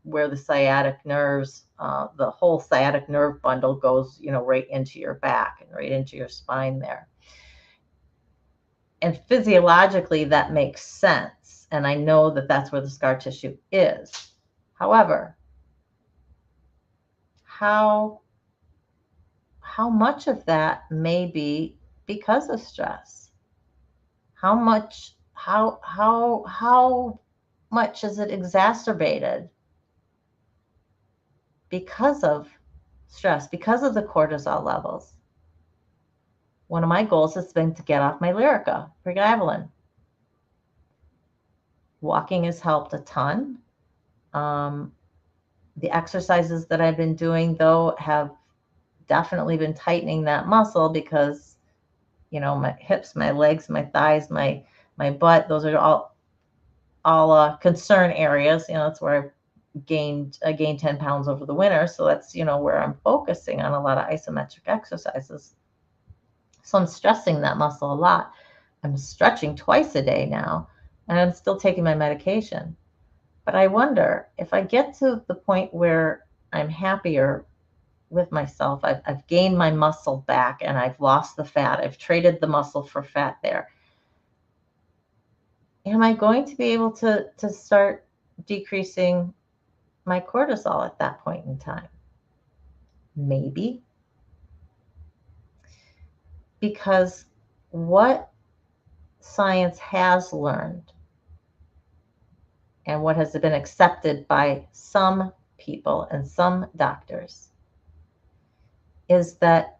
where the sciatic nerves, the whole sciatic nerve bundle goes, right into your back and right into your spine there. And physiologically, that makes sense. And I know that that's where the scar tissue is. However, how much of that may be because of stress? How much is it exacerbated because of stress, because of the cortisol levels? One of my goals has been to get off my Lyrica, pregabalin. Walking has helped a ton. The exercises that I've been doing, though, have definitely been tightening that muscle because, my hips, my legs, my thighs, my butt, those are all concern areas. That's where I gained 10 pounds over the winter. So that's, where I'm focusing on a lot of isometric exercises. So I'm stressing that muscle a lot. I'm stretching twice a day now, and I'm still taking my medication. But I wonder if I get to the point where I'm happier with myself, I've gained my muscle back and I've lost the fat. I've traded the muscle for fat there. Am I going to be able to start decreasing my cortisol at that point in time? Maybe. Because what science has learned and what has been accepted by some people and some doctors is that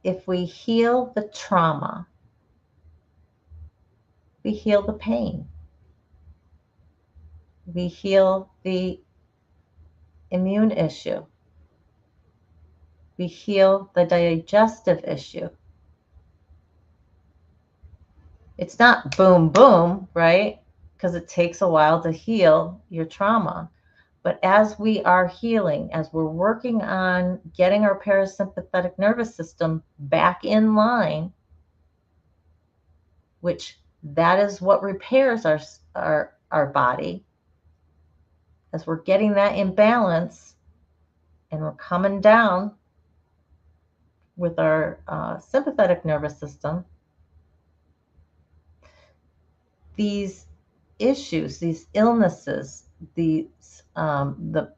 if we heal the trauma, we heal the pain. We heal the immune issue. We heal the digestive issue. It's not boom, boom, right? Because it takes a while to heal your trauma. But as we are healing, as we're working on getting our parasympathetic nervous system back in line, which that is what repairs our body, as we're getting that in balance and we're coming down with our sympathetic nervous system, these issues, these illnesses, these the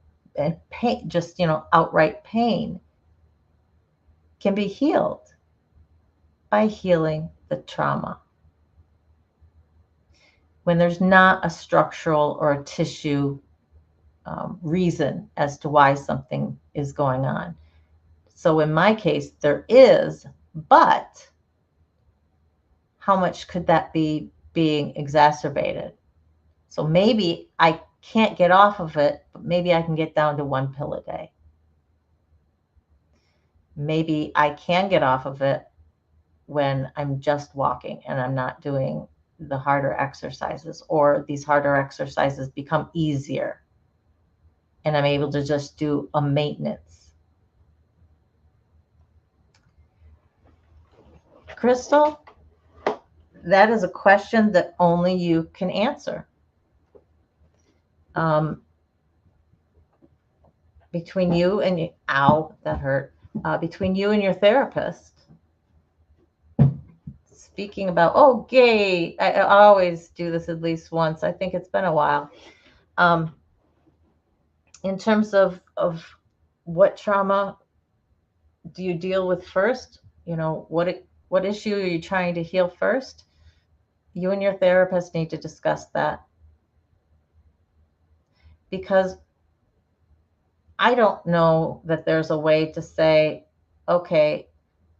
pain, just outright pain, can be healed by healing the trauma. When there's not a structural or a tissue reason as to why something is going on. So in my case, there is, but how much could that be being exacerbated? So maybe I can't get off of it, but maybe I can get down to 1 pill a day. Maybe I can get off of it when I'm just walking and I'm not doing the harder exercises, or these harder exercises become easier and I'm able to just do a maintenance. Crystal, that is a question that only you can answer. Between you and ow, that hurt. Between you and your therapist, speaking about, oh, gay, I always do this at least once. I think it's been a while. In terms of what trauma do you deal with first? What issue are you trying to heal first? You and your therapist need to discuss that. Because I don't know that there's a way to say, okay,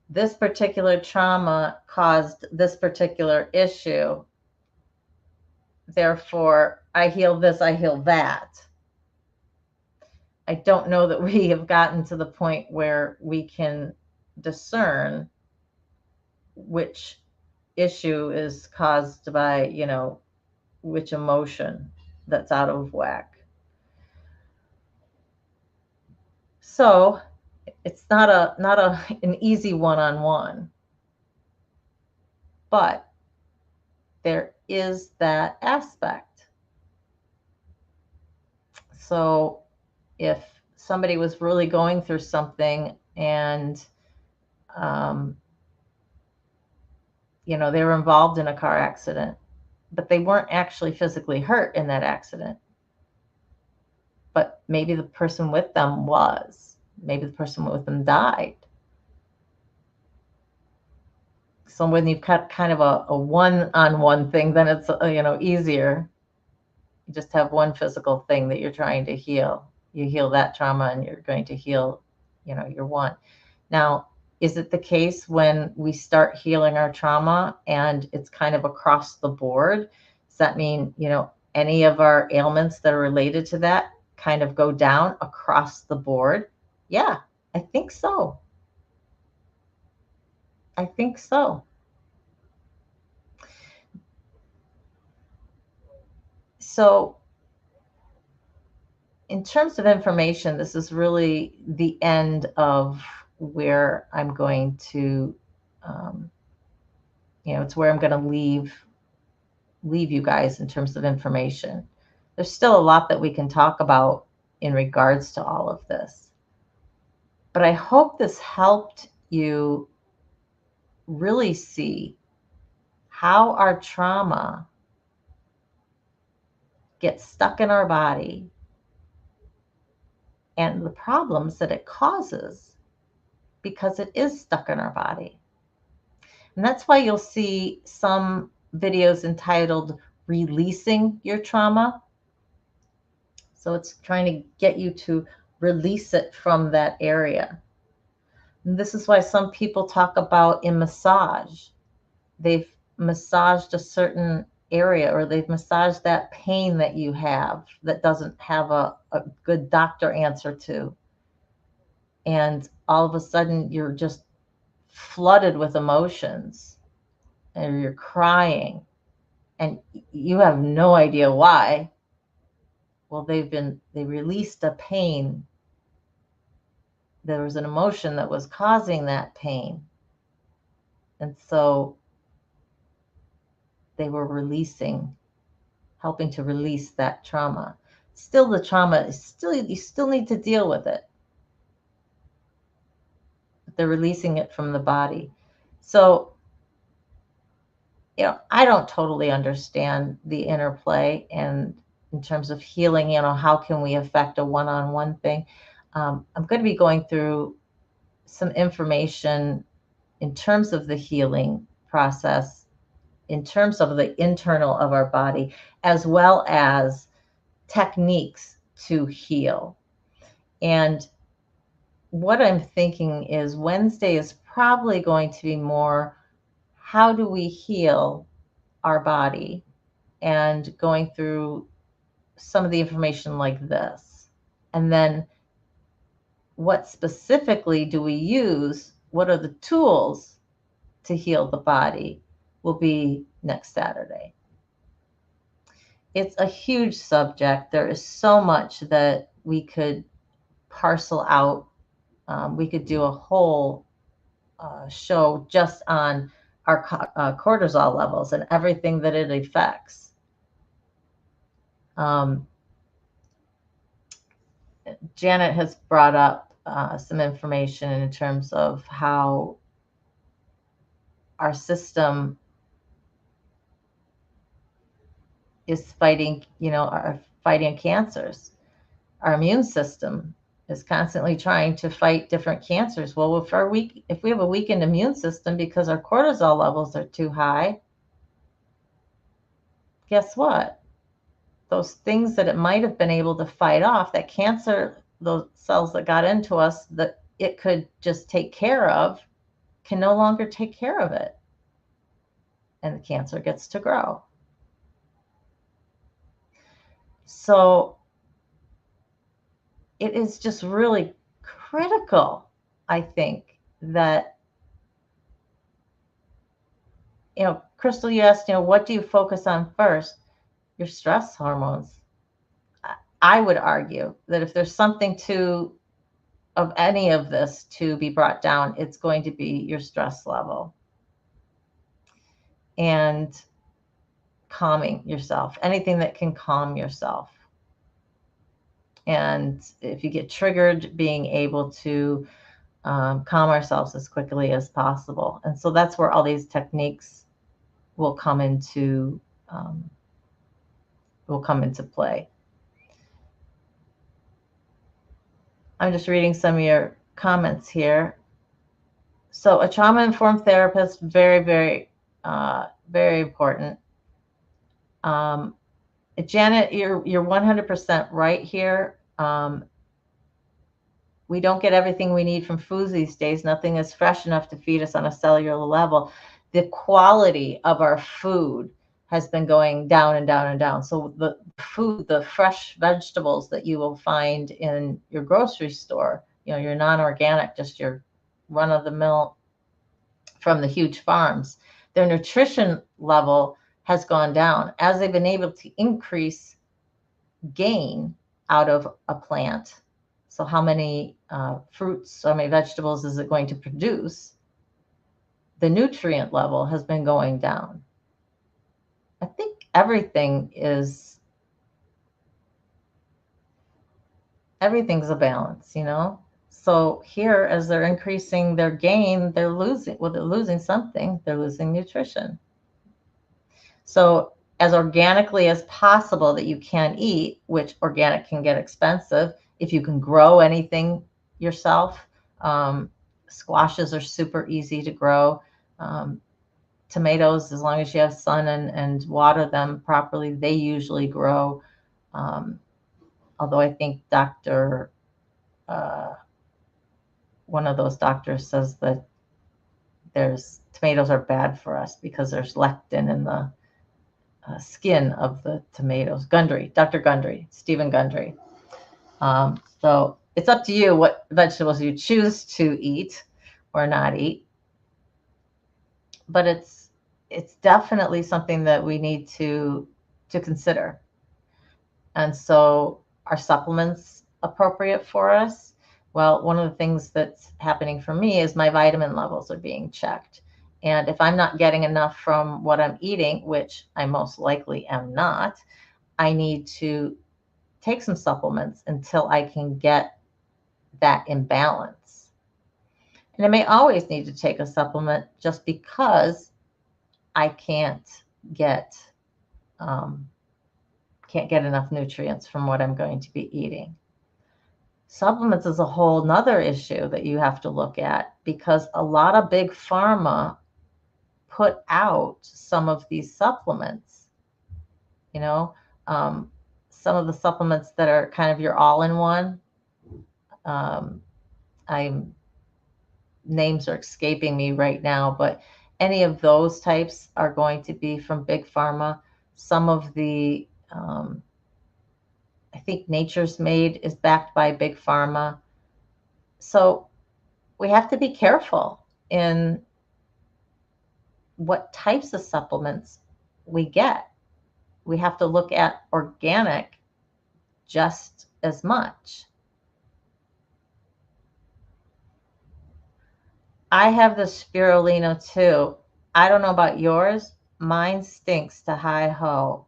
this particular trauma caused this particular issue. Therefore, I heal this, I heal that. I don't know that we have gotten to the point where we can discern which issue is caused by, which emotion that's out of whack. So it's not an easy one-on-one, but there is that aspect. So if somebody was really going through something and they were involved in a car accident, but they weren't actually physically hurt in that accident, but maybe the person with them was. Maybe the person with them died. So when you've got kind of a one-on-one thing, then it's easier. You just have one physical thing that you're trying to heal. You heal that trauma and you're going to heal, your one. Now, is it the case when we start healing our trauma and it's kind of across the board? Does that mean, any of our ailments that are related to that kind of go down across the board? Yeah, I think so. I think so. So in terms of information, this is really the end of where I'm going to, it's where I'm going to leave you guys in terms of information. There's still a lot that we can talk about in regards to all of this. But I hope this helped you really see how our trauma gets stuck in our body and the problems that it causes because it is stuck in our body. And that's why you'll see some videos entitled Releasing Your Trauma. So it's trying to get you to release it from that area. And this is why some people talk about in massage. They've massaged a certain area, or they've massaged that pain that you have that doesn't have a good doctor answer to. And all of a sudden you're just flooded with emotions, and you're crying, and you have no idea why. Well, they released a pain. There was an emotion that was causing that pain. And so they were helping to release that trauma. Still, the trauma is you still need to deal with it. But they're releasing it from the body. So, I don't totally understand the interplay, and in terms of healing, how can we affect a one-on-one thing? I'm going to be going through some information in terms of the healing process, in terms of the internal of our body, as well as techniques to heal. And what I'm thinking is Wednesday is probably going to be more, how do we heal our body, and going through some of the information like this. And then what specifically do we use? What are the tools to heal the body will be next Saturday. It's a huge subject. There is so much that we could parcel out. We could do a whole show just on our cortisol levels and everything that it affects. Janet has brought up some information in terms of how our system is fighting, fighting cancers. Our immune system is constantly trying to fight different cancers. Well, if we have a weakened immune system because our cortisol levels are too high, guess what? Those things that it might have been able to fight off, that cancer, those cells that got into us that it could just take care of, can no longer take care of it. And the cancer gets to grow. So it is just really critical, I think, that, Crystal, you asked, what do you focus on first? Your stress hormones. I would argue that if there's something of any of this to be brought down, it's going to be your stress level. And calming yourself, anything that can calm yourself. And if you get triggered, being able to calm ourselves as quickly as possible. And so that's where all these techniques will come into play. I'm just reading some of your comments here. So a trauma-informed therapist, very, very, very important. Janet, you're 100% right here. We don't get everything we need from foods these days. Nothing is fresh enough to feed us on a cellular level. The quality of our food has been going down and down and down. So the fresh vegetables that you will find in your grocery store, your non-organic, just your run-of-the-mill from the huge farms, their nutrition level has gone down as they've been able to increase gain out of a plant. So how many fruits, how many vegetables is it going to produce? The nutrient level has been going down. I think everything's a balance, So here, as they're increasing their gain, they're losing something. They're losing nutrition. So as organically as possible that you can eat, which organic can get expensive. If you can grow anything yourself, squashes are super easy to grow. Tomatoes, as long as you have sun and water them properly, they usually grow. Although I think Dr. one of those doctors says that tomatoes are bad for us because there's lectin in the skin of the tomatoes. Gundry, Dr. Gundry, Stephen Gundry. So it's up to you what vegetables you choose to eat or not eat. But it's definitely something that we need to consider. And so are supplements appropriate for us? Well, one of the things that's happening for me is my vitamin levels are being checked. And if I'm not getting enough from what I'm eating, which I most likely am not, I need to take some supplements until I can get that imbalance. And I may always need to take a supplement just because I can't get enough nutrients from what I'm going to be eating. Supplements is a whole nother issue that you have to look at, because a lot of big pharma put out some of these supplements, some of the supplements that are kind of your all-in-one. Names are escaping me right now, but any of those types are going to be from big pharma. Some of the I think Nature's Made is backed by big pharma. So we have to be careful in what types of supplements we get. We have to look at organic just as much. I have the spirulina too. I don't know about yours. Mine stinks to high ho.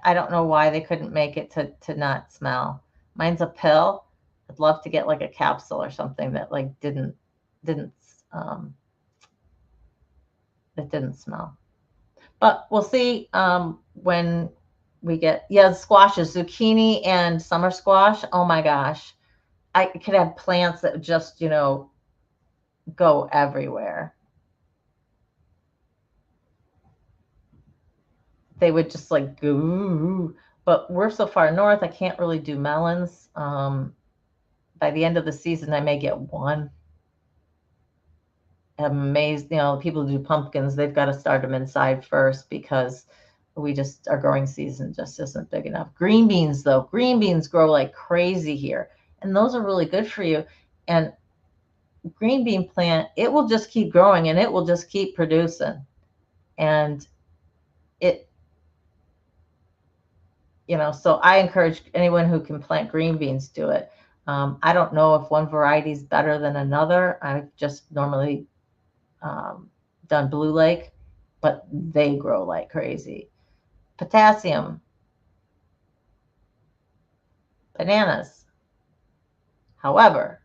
I don't know why they couldn't make it to not smell. Mine's a pill. I'd love to get like a capsule or something that like didn't smell. But we'll see when we get, squashes, zucchini and summer squash. Oh my gosh. I could have plants that just, go everywhere. They would just like go, but we're so far north, I can't really do melons. By the end of the season, I may get one. I'm amazed, people who do pumpkins, they've got to start them inside first because our growing season just isn't big enough. Green beans, though, green beans grow like crazy here, and those are really good for you. And green bean plant, it will just keep growing and it will just keep producing. And so I encourage anyone who can plant green beans do it. I don't know if one variety is better than another. I've just normally done Blue Lake, but they grow like crazy. Potassium, bananas. However,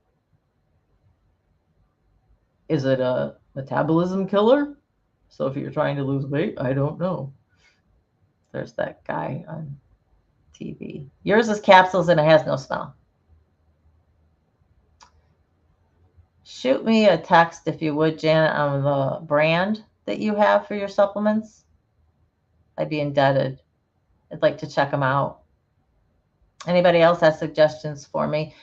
is it a metabolism killer? So if you're trying to lose weight, I don't know. There's that guy on TV. Yours is capsules and it has no smell. Shoot me a text if you would, Janet, on the brand that you have for your supplements. I'd be indebted. I'd like to check them out. Anybody else has suggestions for me?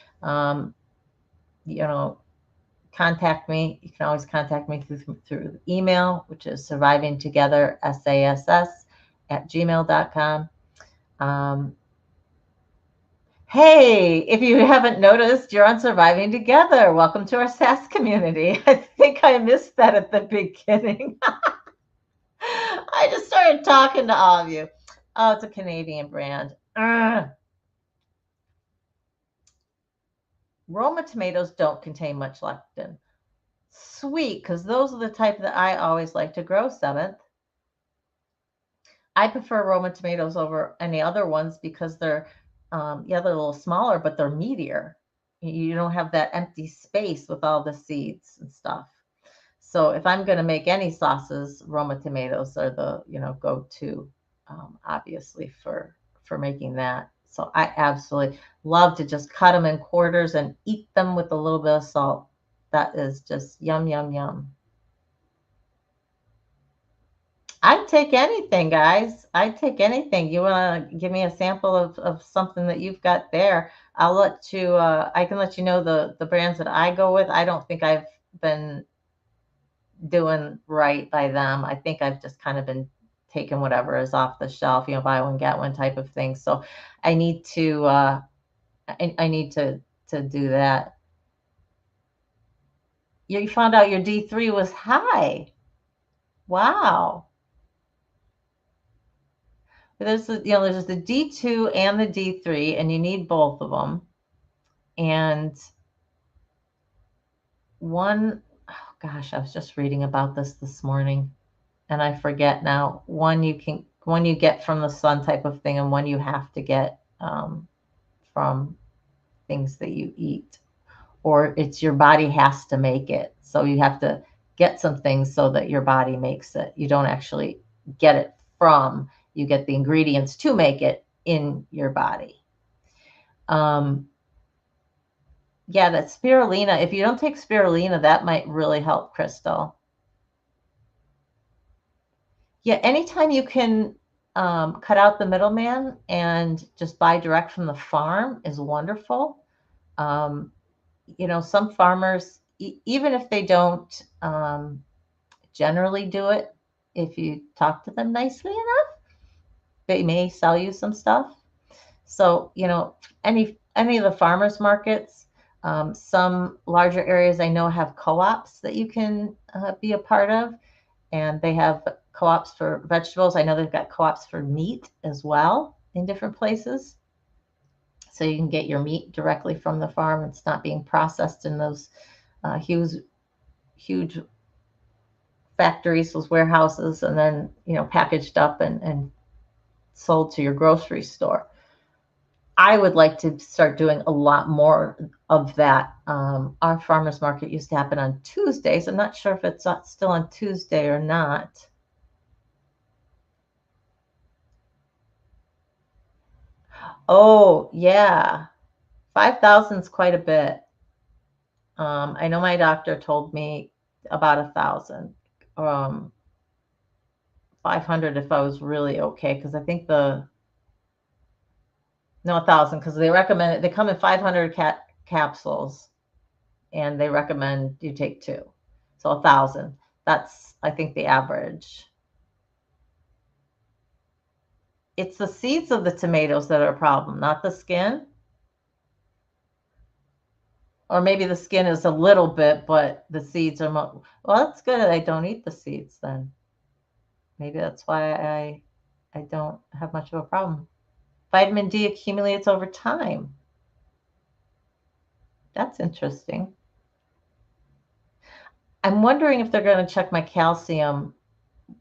Contact me. You can always contact me through email, which is survivingtogether@gmail.com. Hey, if you haven't noticed, you're on Surviving Together. Welcome to our SAS community. I think I missed that at the beginning. I just started talking to all of you. Oh, it's a Canadian brand. Roma tomatoes don't contain much lectin. Sweet, because those are the type that I always like to grow, 7th. I prefer Roma tomatoes over any other ones because they're a little smaller, but they're meatier. You don't have that empty space with all the seeds and stuff. So if I'm going to make any sauces, Roma tomatoes are the go-to, obviously for making that. So I absolutely love to just cut them in quarters and eat them with a little bit of salt. That is just yum, yum, yum. I'd take anything, guys. I'd take anything. You want to give me a sample of something that you've got there? I'll let you, I can let you know the brands that I go with. I don't think I've been doing right by them. I think I've just kind of been taking whatever is off the shelf, buy one, get one type of thing. So I need to, I need to do that. You found out your D3 was high. Wow. There's there's the D2 and the D3, and you need both of them. And one, oh gosh, I was just reading about this morning, and I forget now. One you get from the sun type of thing, and one you have to get from things that you eat, or it's your body has to make it. So you have to get some things so that your body makes it. You don't actually get it from, you get the ingredients to make it in your body. Yeah, that spirulina, if you don't take spirulina, that might really help, Crystal. Yeah, anytime you can cut out the middleman and just buy direct from the farm is wonderful. Some farmers, even if they don't generally do it, if you talk to them nicely enough, they may sell you some stuff. So, any of the farmers markets, some larger areas I know have co-ops that you can be a part of, and they have co-ops for vegetables. I know they've got co-ops for meat as well in different places. So you can get your meat directly from the farm. It's not being processed in those huge factories, those warehouses, and then, packaged up and sold to your grocery store. I would like to start doing a lot more of that. Our farmers market used to happen on Tuesdays. I'm not sure if it's still on Tuesday or not. Oh, yeah. 5,000 is quite a bit. I know my doctor told me about 1,000. 500 if I was really okay, because I think 1,000, because they recommend it. They come in 500 capsules, and they recommend you take 2. So 1,000. That's, I think, the average. It's the seeds of the tomatoes that are a problem, not the skin. Or maybe the skin is a little bit, but the seeds are well, that's good. I don't eat the seeds then. Maybe that's why I don't have much of a problem. Vitamin D accumulates over time. That's interesting. I'm wondering if they're going to check my calcium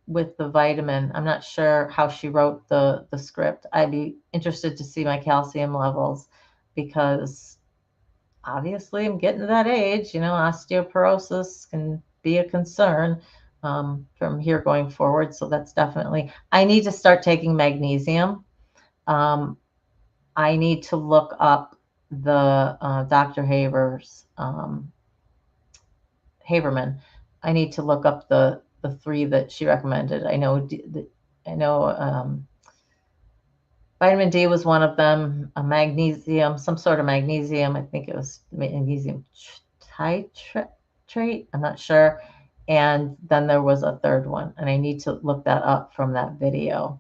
with the vitamin. I'm not sure how she wrote the script. I'd be interested to see my calcium levels, because obviously I'm getting to that age. Osteoporosis can be a concern from here going forward. So that's definitely, I need to start taking magnesium. I need to look up the Dr. Haberman. I need to look up the 3 that she recommended. I know vitamin D was one of them, a magnesium, some sort of magnesium. I think it was magnesium titrate. I'm not sure. And then there was a third one, and I need to look that up from that video.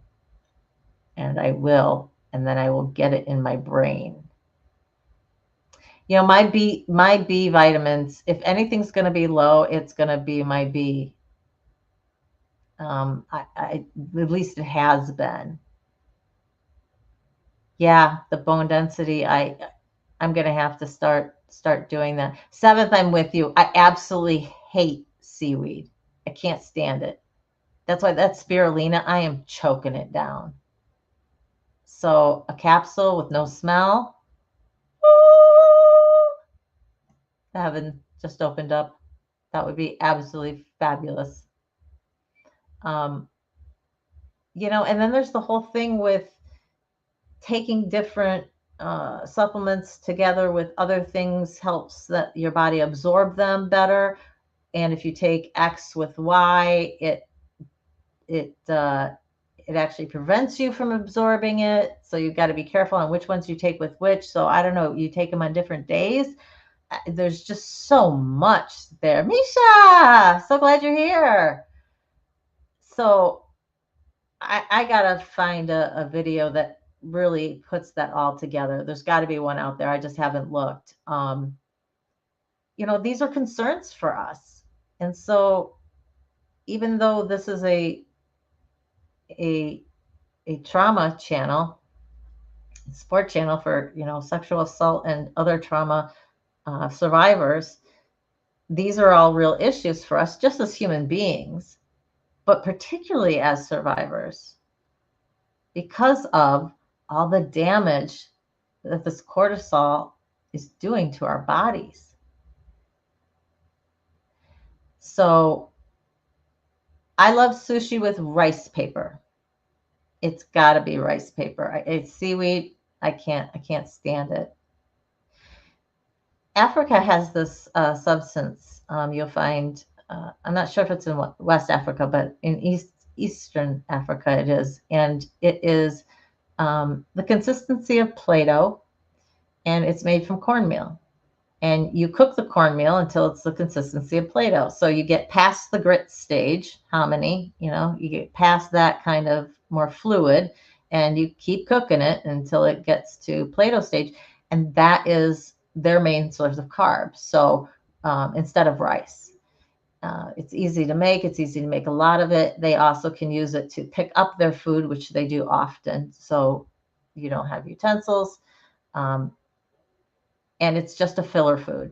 And I will, and then I will get it in my brain. My B vitamins, if anything's going to be low, it's going to be my B. At least it has been. Yeah, the bone density, I'm going to have to start doing that. 7th, I'm with you. I absolutely hate seaweed. I can't stand it. That's why that spirulina, I am choking it down. So a capsule with no smell. Heaven just opened up. That would be absolutely fabulous. And then there's the whole thing with taking different supplements together with other things helps that your body absorb them better. And if you take X with Y, it it actually prevents you from absorbing it. So you've got to be careful on which ones you take with which. So I don't know, you take them on different days. There's just so much there. Misha, so glad you're here. So I gotta find a video that really puts that all together. There's got to be one out there. I just haven't looked. These are concerns for us. And so even though this is a trauma channel, support channel for, sexual assault and other trauma survivors, these are all real issues for us just as human beings, but particularly as survivors, because of all the damage that this cortisol is doing to our bodies. So I love sushi with rice paper. It's got to be rice paper. It's seaweed. I can't stand it. Africa has this substance you'll find. I'm not sure if it's in West Africa, but in Eastern Africa it is. And it is the consistency of Play-Doh, and it's made from cornmeal. And you cook the cornmeal until it's the consistency of Play-Doh. So you get past the grit stage, hominy, you get past that kind of more fluid, and you keep cooking it until it gets to Play-Doh stage. And that is their main source of carbs. So instead of rice, it's easy to make. It's easy to make a lot of it. They also can use it to pick up their food, which they do often. So you don't have utensils. And it's just a filler food,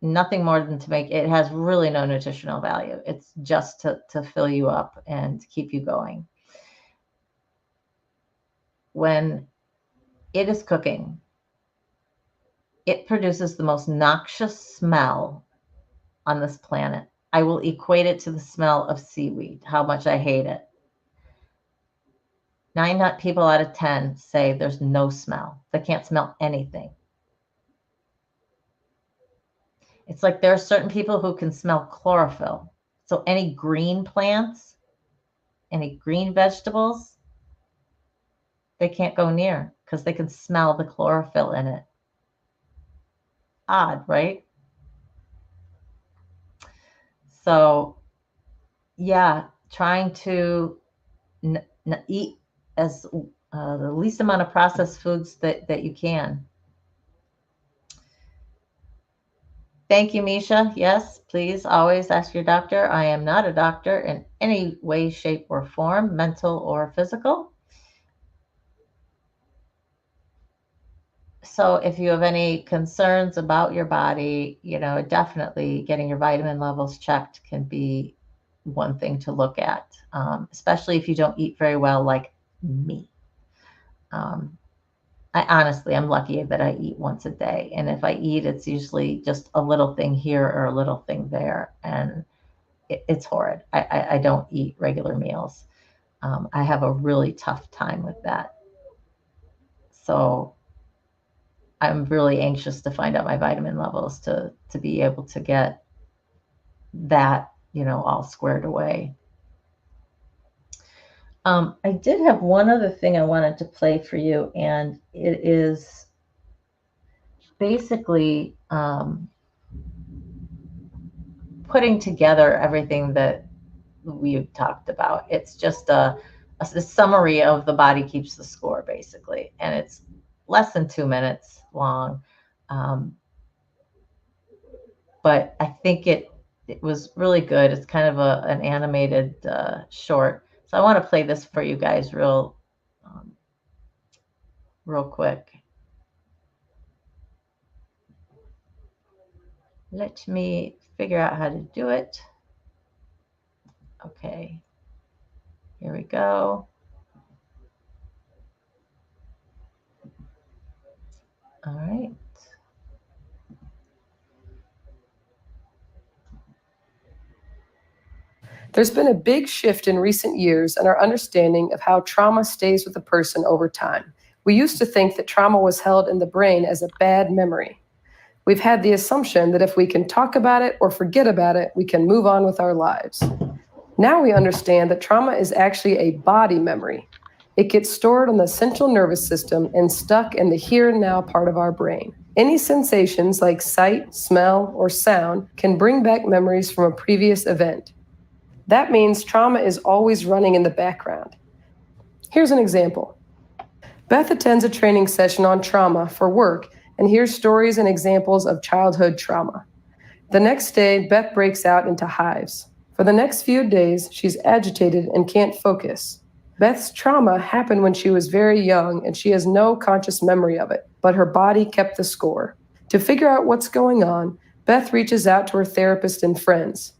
nothing more than to make, it has really no nutritional value. It's just to fill you up and keep you going. When it is cooking, it produces the most noxious smell on this planet. I will equate it to the smell of seaweed, how much I hate it. 9 people out of 10 say there's no smell. They can't smell anything. It's like there are certain people who can smell chlorophyll. So any green plants, any green vegetables, they can't go near because they can smell the chlorophyll in it. Odd, right? So, yeah, trying to eat as the least amount of processed foods that you can. Thank you, Misha. Yes, please always ask your doctor. I am not a doctor in any way, shape, or form, mental or physical. So if you have any concerns about your body, definitely getting your vitamin levels checked can be one thing to look at, especially if you don't eat very well like me. I'm lucky that I eat once a day. And if I eat, it's usually just a little thing here or a little thing there. And it's horrid. I don't eat regular meals. I have a really tough time with that. So I'm really anxious to find out my vitamin levels to be able to get that, all squared away. I did have one other thing I wanted to play for you, and it is basically putting together everything that we talked about. It's just a summary of The Body Keeps the Score, basically, and it's less than 2 minutes long. But I think it was really good. It's kind of an animated short. So I want to play this for you guys real quick. Let me figure out how to do it. Okay, here we go. All right. There's been a big shift in recent years in our understanding of how trauma stays with a person over time. We used to think that trauma was held in the brain as a bad memory. We've had the assumption that if we can talk about it or forget about it, we can move on with our lives. Now we understand that trauma is actually a body memory. It gets stored on the central nervous system and stuck in the here and now part of our brain. Any sensations like sight, smell, or sound can bring back memories from a previous event. That means trauma is always running in the background. Here's an example. Beth attends a training session on trauma for work and hears stories and examples of childhood trauma. The next day, Beth breaks out into hives. For the next few days, she's agitated and can't focus. Beth's trauma happened when she was very young and she has no conscious memory of it, but her body kept the score. To figure out what's going on, Beth reaches out to her therapist and friends.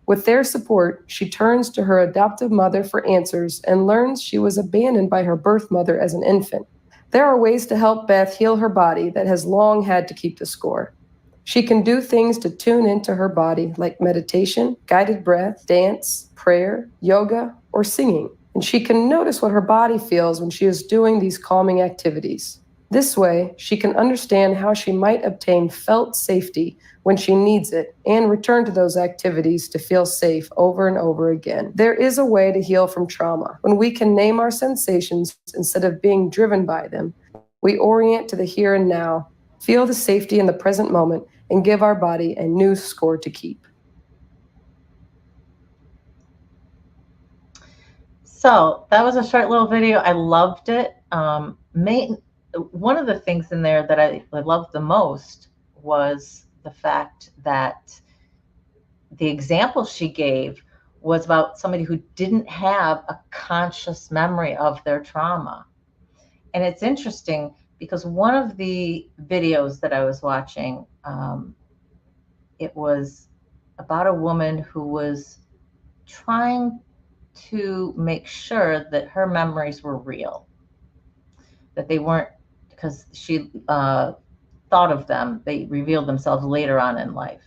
With their support, she turns to her adoptive mother for answers and learns she was abandoned by her birth mother as an infant. There are ways to help Beth heal her body that has long had to keep the score. She can do things to tune into her body like meditation, guided breath, dance, prayer, yoga, or singing. And she can notice what her body feels when she is doing these calming activities. This way, she can understand how she might obtain felt safety when she needs it and return to those activities to feel safe over and over again. There is a way to heal from trauma. When we can name our sensations instead of being driven by them, we orient to the here and now, feel the safety in the present moment, and give our body a new score to keep. So that was a short little video. I loved it. One of the things in there that I loved the most was the fact that the example she gave was about somebody who didn't have a conscious memory of their trauma. And it's interesting because one of the videos that I was watching, it was about a woman who was trying to make sure that her memories were real, that they weren't, because she thought of them, they revealed themselves later on in life.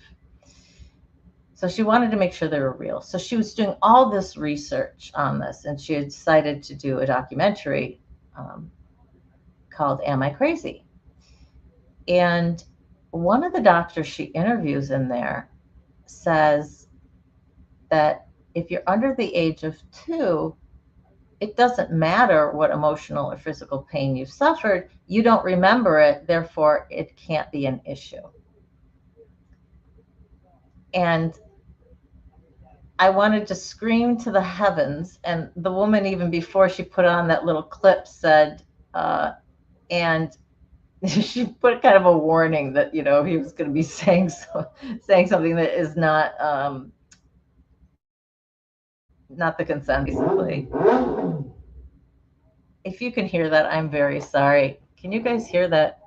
So she wanted to make sure they were real. So she was doing all this research on this, and she had decided to do a documentary called Am I Crazy? And one of the doctors she interviews in there says that if you're under the age of 2, it doesn't matter what emotional or physical pain you've suffered. You don't remember it, therefore it can't be an issue. And I wanted to scream to the heavens. And the woman, even before she put on that little clip, said, and she put kind of a warning that, you know, he was going to be saying something that is not the consent, basically. If you can hear that, I'm very sorry. Can you guys hear that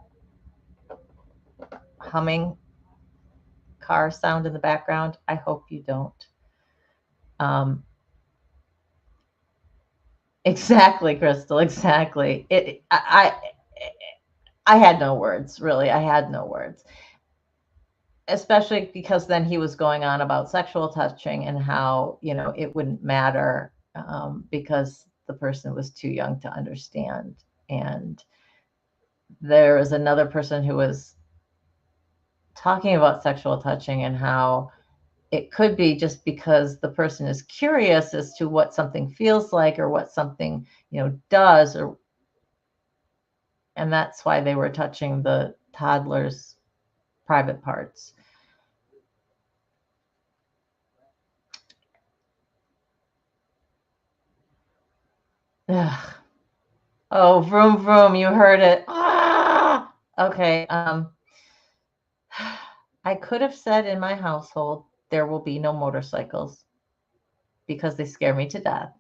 humming car sound in the background? I hope you don't. Exactly, Crystal, exactly. I had no words, really. I had no words. Especially because then he was going on about sexual touching and how, you know, it wouldn't matter because the person was too young to understand. And there was another person who was talking about sexual touching and how it could be just because the person is curious as to what something feels like or what something, you know, does, and that's why they were touching the toddler's private parts. Ugh. Oh, vroom, vroom, you heard it. Ah! Okay. I could have said in my household, there will be no motorcycles because they scare me to death.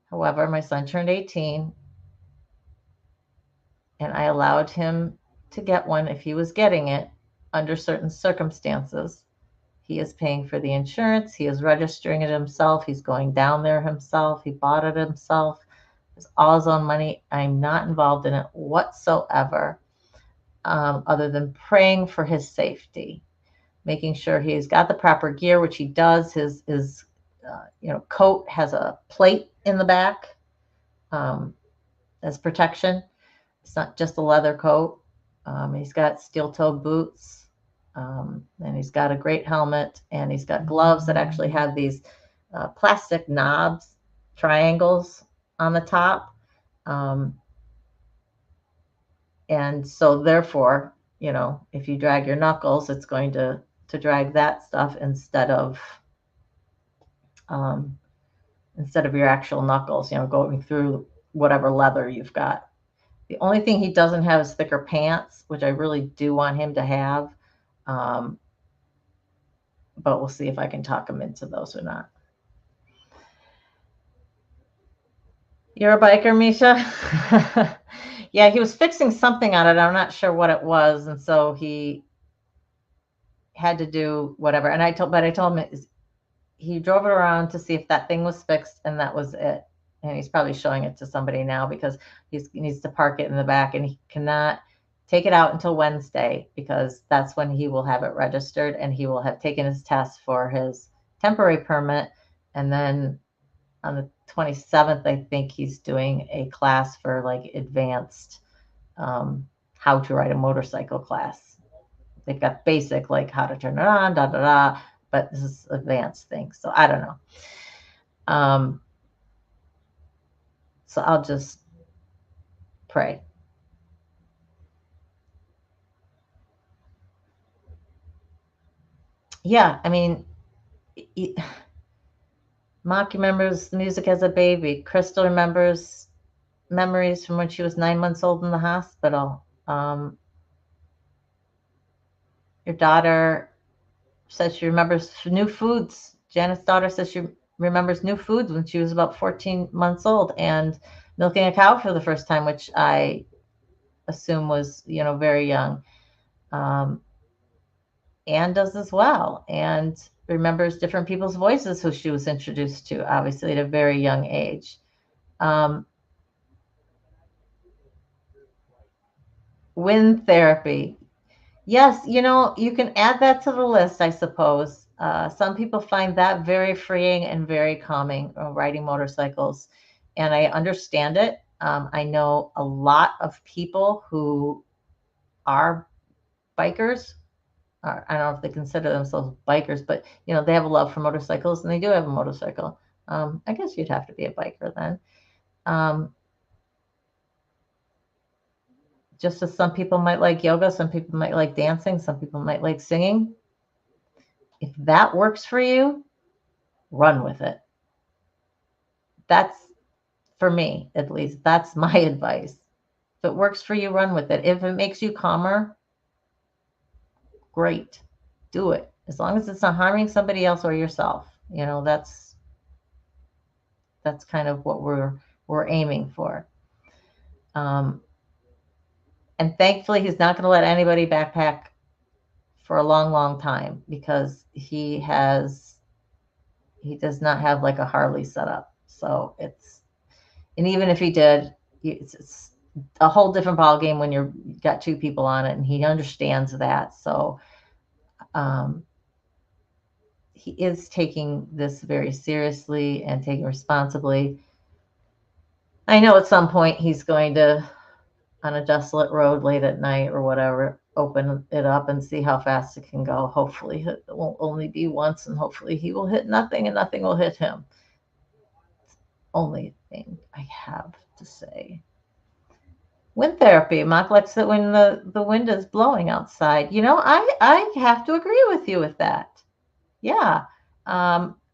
However, my son turned 18 and I allowed him to get one if he was getting it under certain circumstances. He is paying for the insurance. He is registering it himself. He's going down there himself. He bought it himself. It's all his own money. I'm not involved in it whatsoever, other than praying for his safety, making sure he's got the proper gear, which he does. His coat has a plate in the back as protection. It's not just a leather coat. He's got steel-toed boots. And he's got a great helmet, and he's got gloves that actually have these plastic knobs, triangles on the top. And so therefore, if you drag your knuckles, it's going to drag that stuff instead of your actual knuckles, going through whatever leather you've got. The only thing he doesn't have is thicker pants, which I really do want him to have. But we'll see if I can talk him into those or not. You're a biker, Misha? Yeah, he was fixing something on it. I'm not sure what it was. And so he had to do whatever. And I told him he drove it around to see if that thing was fixed, and that was it. And he's probably showing it to somebody now because he needs to park it in the back, and he cannot take it out until Wednesday because that's when he will have it registered, and he will have taken his test for his temporary permit. And then on the 27th, I think he's doing a class for like advanced how to ride a motorcycle class. They've got basic, like how to turn it on, but this is advanced things. So I don't know. So I'll just pray. Yeah, I mean, Mock remembers music as a baby. Crystal remembers memories from when she was 9 months old in the hospital. Your daughter says she remembers new foods. Janet's daughter says she remembers new foods when she was about 14 months old and milking a cow for the first time, which I assume was, very young. Anne does as well, and remembers different people's voices who she was introduced to, obviously at a very young age. Wind therapy. Yes, you can add that to the list, I suppose. Some people find that very freeing and very calming, riding motorcycles, and I understand it. I know a lot of people who are bikers. I don't know if they consider themselves bikers, but they have a love for motorcycles, and they do have a motorcycle. I guess you'd have to be a biker then. Just as some people might like yoga, some people might like dancing, some people might like singing. If that works for you, run with it. That's, for me, at least, that's my advice. If it works for you, run with it. If it makes you calmer, great. Do it. As long as it's not harming somebody else or yourself. That's kind of what we're aiming for. And thankfully, he's not going to let anybody backpack for a long, long time because he does not have like a Harley setup. So and even if he did, it's a whole different ball game when you've got two people on it, and he understands that. So he is taking this very seriously and taking responsibly. I know at some point he's going to, on a desolate road late at night or whatever, open it up and see how fast it can go. Hopefully it won't only be once, and hopefully he will hit nothing and nothing will hit him. Only thing I have to say. Wind therapy. Mock likes it when the wind is blowing outside. I have to agree with you with that. Yeah.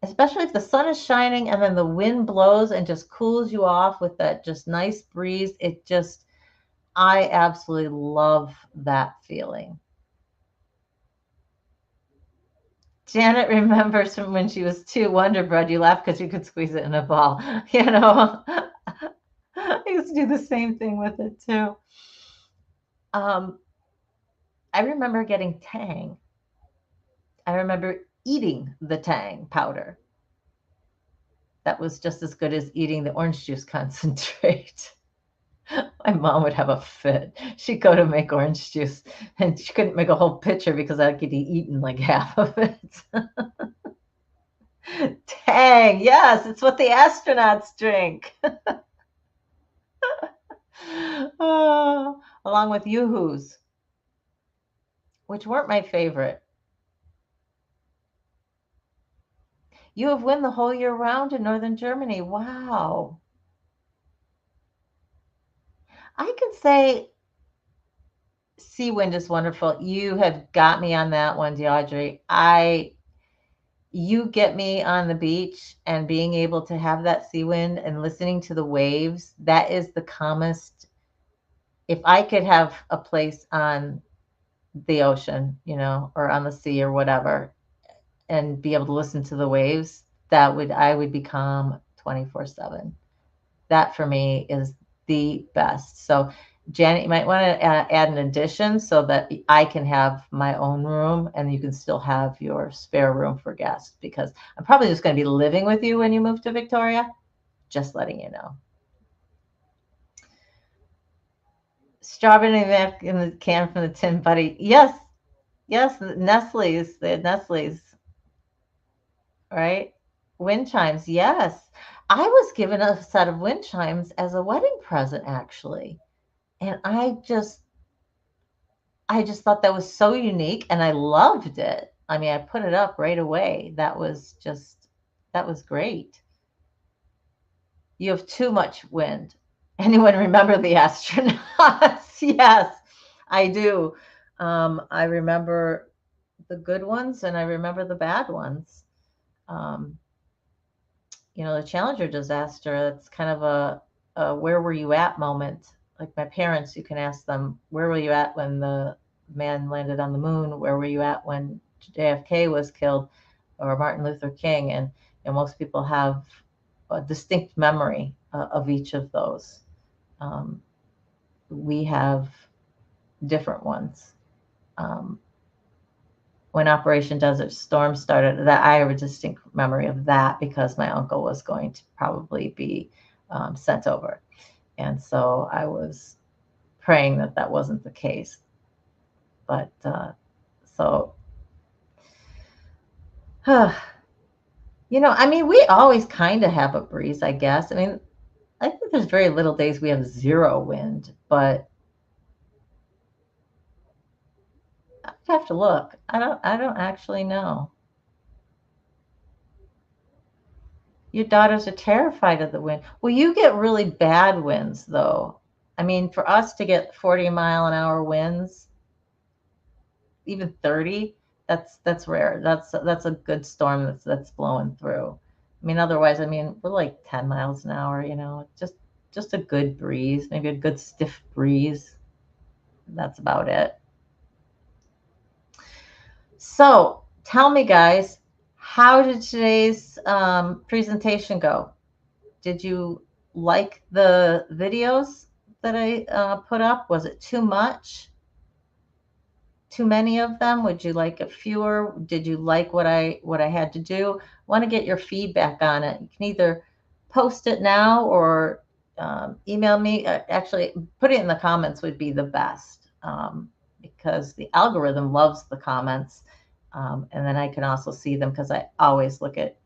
Especially if the sun is shining and then the wind blows and just cools you off with that just nice breeze. I absolutely love that feeling. Janet remembers from when she was 2, Wonder Bread. You laugh because you could squeeze it in a ball. I used to do the same thing with it too. I remember getting Tang. I remember eating the Tang powder. That was just as good as eating the orange juice concentrate. My mom would have a fit. She'd go to make orange juice, and she couldn't make a whole pitcher because I could eat eaten like half of it. Tang, yes, it's what the astronauts drink. Along with Yoo-hoos. which weren't my favorite. You have wind the whole year round in northern Germany. Wow. I can say sea wind is wonderful. You have got me on that one, DeAudrey. You get me on the beach and being able to have that sea wind and listening to the waves, that is the calmest. If I could have a place on the ocean, or on the sea or whatever, and be able to listen to the waves, I would be calm 24/7. That for me is the best. So Janet, you might want to add an addition so that I can have my own room and you can still have your spare room for guests, because I'm probably just going to be living with you when you move to Victoria. Just letting you know. Strawberry back in the can from the tin, buddy. Yes, yes, Nestle's. They had Nestle's, right? Wind chimes, yes. I was given a set of wind chimes as a wedding present, actually. And I just thought that was so unique and I loved it. I mean, I put it up right away. That was great. You have too much wind. Anyone remember the astronauts? Yes, I do. I remember the good ones and I remember the bad ones. Um, the Challenger disaster, it's kind of a where were you at moment. Like my parents, you can ask them, where were you at when the man landed on the moon? Where were you at when JFK was killed, or Martin Luther King? And most people have a distinct memory of each of those. We have different ones. When Operation Desert Storm started, that I have a distinct memory of that because my uncle was going to probably be sent over. And so I was praying that wasn't the case. But so, I mean, we always kind of have a breeze, I guess. I mean, I think there's very little days we have zero wind, but I'd have to look. I don't actually know. Your daughters are terrified of the wind. Well, you get really bad winds, though. I mean, for us to get 40-mile-an-hour winds, even 30, that's rare. That's a good storm that's blowing through. I mean, otherwise, I mean, we're like 10 miles an hour. Just a good breeze, maybe a good stiff breeze. That's about it. So, tell me, guys, how did today's presentation go? Did you like the videos that I put up? Was it too much? Too many of them? Would you like a fewer? Did you like what I had to do? Want to get your feedback on it. You can either post it now or email me. Actually, put it in the comments would be the best, because the algorithm loves the comments. And then I can also see them because I always get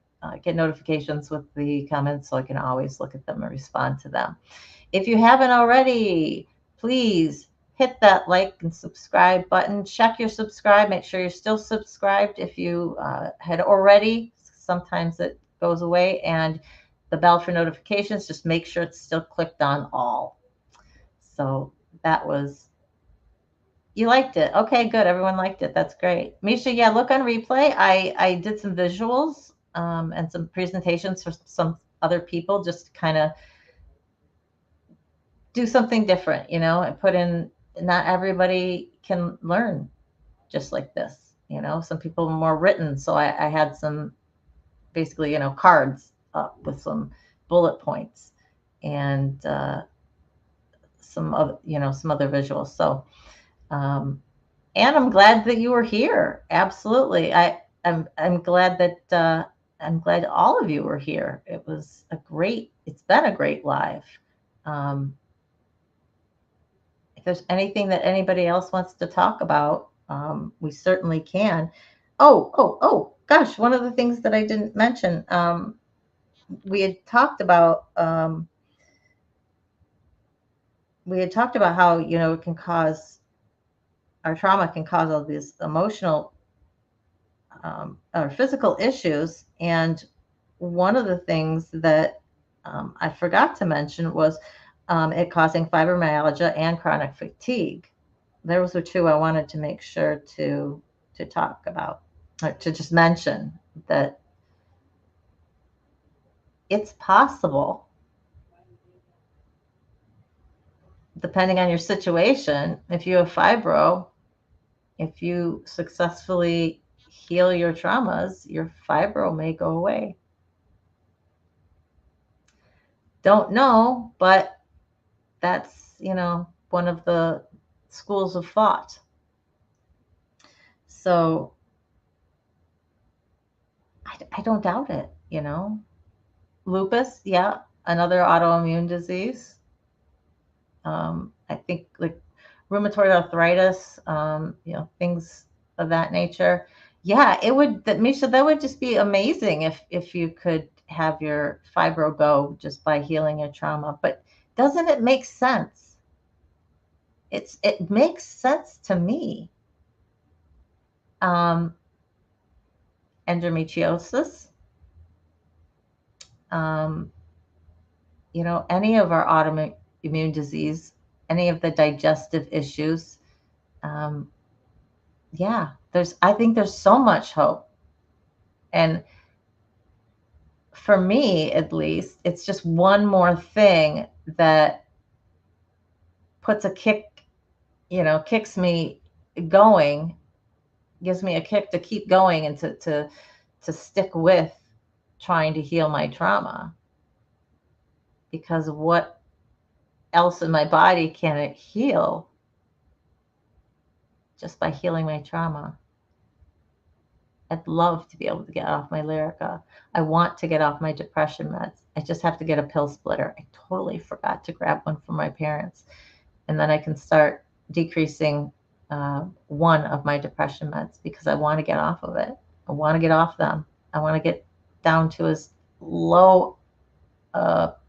notifications with the comments, so I can always look at them and respond to them. If you haven't already, please hit that like and subscribe button. Check your subscribe. Make sure you're still subscribed. If you had already, sometimes it goes away. And the bell for notifications, just make sure it's still clicked on all. So that was, you liked it. Okay, good. Everyone liked it. That's great. Misha, yeah, look on replay. I did some visuals and some presentations for some other people, just to kind of do something different, and put in, not everybody can learn just like this. Some people are more written. So I had some basically, cards up with some bullet points and some other visuals. So, and I'm glad that you were here. Absolutely. I'm glad that I'm glad all of you were here. It's been a great live. If there's anything that anybody else wants to talk about, we certainly can. Oh, gosh, one of the things that I didn't mention, we had talked about how, it can cause our trauma can cause all these emotional or physical issues. And one of the things that I forgot to mention was it causing fibromyalgia and chronic fatigue. Those were two I wanted to make sure to talk about, or to just mention that it's possible, depending on your situation. If you have fibro, if you successfully heal your traumas, your fibro may go away. Don't know, but that's, one of the schools of thought. So I don't doubt it, Lupus, yeah, another autoimmune disease. I think like rheumatoid arthritis, things of that nature. Yeah, Misha, that would just be amazing if you could have your fibro go just by healing your trauma. But doesn't it make sense? It makes sense to me. Endometriosis, any of our autoimmune disease, any of the digestive issues. Yeah, I think there's so much hope. And for me, at least, it's just one more thing that puts a kick, kicks me going, gives me a kick to keep going and to stick with trying to heal my trauma. Because what else in my body can it heal just by healing my trauma? I'd love to be able to get off my Lyrica. I want to get off my depression meds. I just have to get a pill splitter. I totally forgot to grab one from my parents. And then I can start decreasing one of my depression meds because I want to get off of it. I want to get off them. I want to get down to as low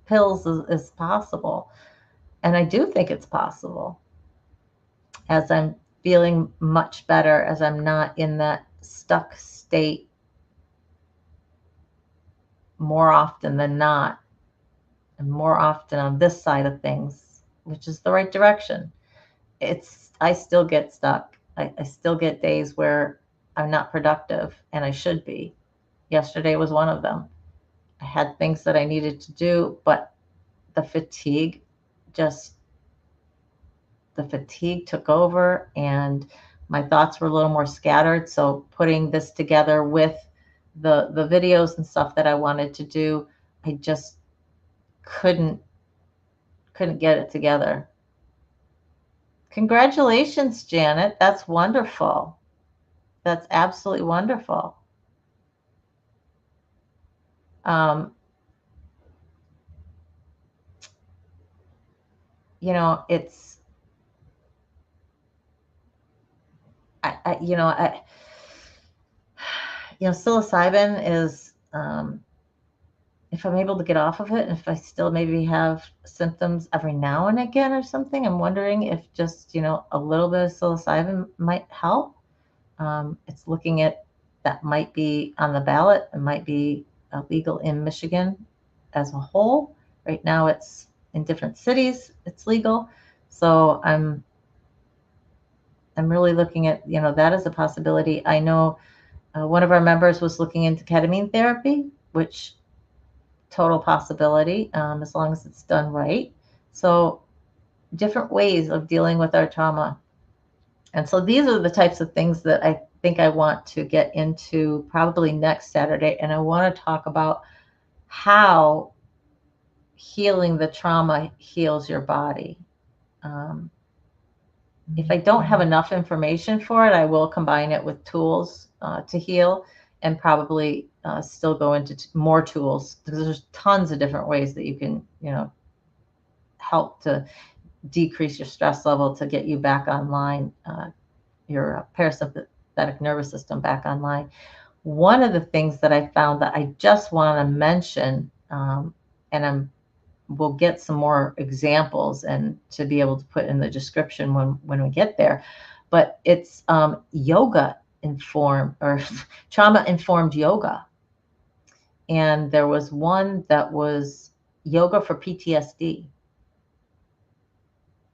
pills as possible. And I do think it's possible as I'm feeling much better, as I'm not in that stuck state more often than not, and more often on this side of things, which is the right direction. I still get stuck. I still get days where I'm not productive, and I should be. Yesterday was one of them. I had things that I needed to do, but the fatigue took over, and my thoughts were a little more scattered. So putting this together with the videos and stuff that I wanted to do, I just couldn't get it together. Congratulations, Janet. That's wonderful. That's absolutely wonderful. It's psilocybin is, if I'm able to get off of it, and if I still maybe have symptoms every now and again or something, I'm wondering if just, a little bit of psilocybin might help. It's looking at that might be on the ballot. It might be legal in Michigan as a whole. Right now it's in different cities, it's legal. So I'm really looking at, that as a possibility. I know one of our members was looking into ketamine therapy, which total possibility, as long as it's done right. So different ways of dealing with our trauma. And so these are the types of things that I think I want to get into probably next Saturday. And I want to talk about how healing the trauma heals your body. If I don't have enough information for it, I will combine it with tools to heal, and probably still go into more tools, because there's tons of different ways that you can, help to decrease your stress level, to get you back online, your parasympathetic nervous system back online. One of the things that I found that I just want to mention, and we'll get some more examples and to be able to put in the description when we get there. but it's yoga informed or trauma informed yoga. And there was one that was yoga for PTSD.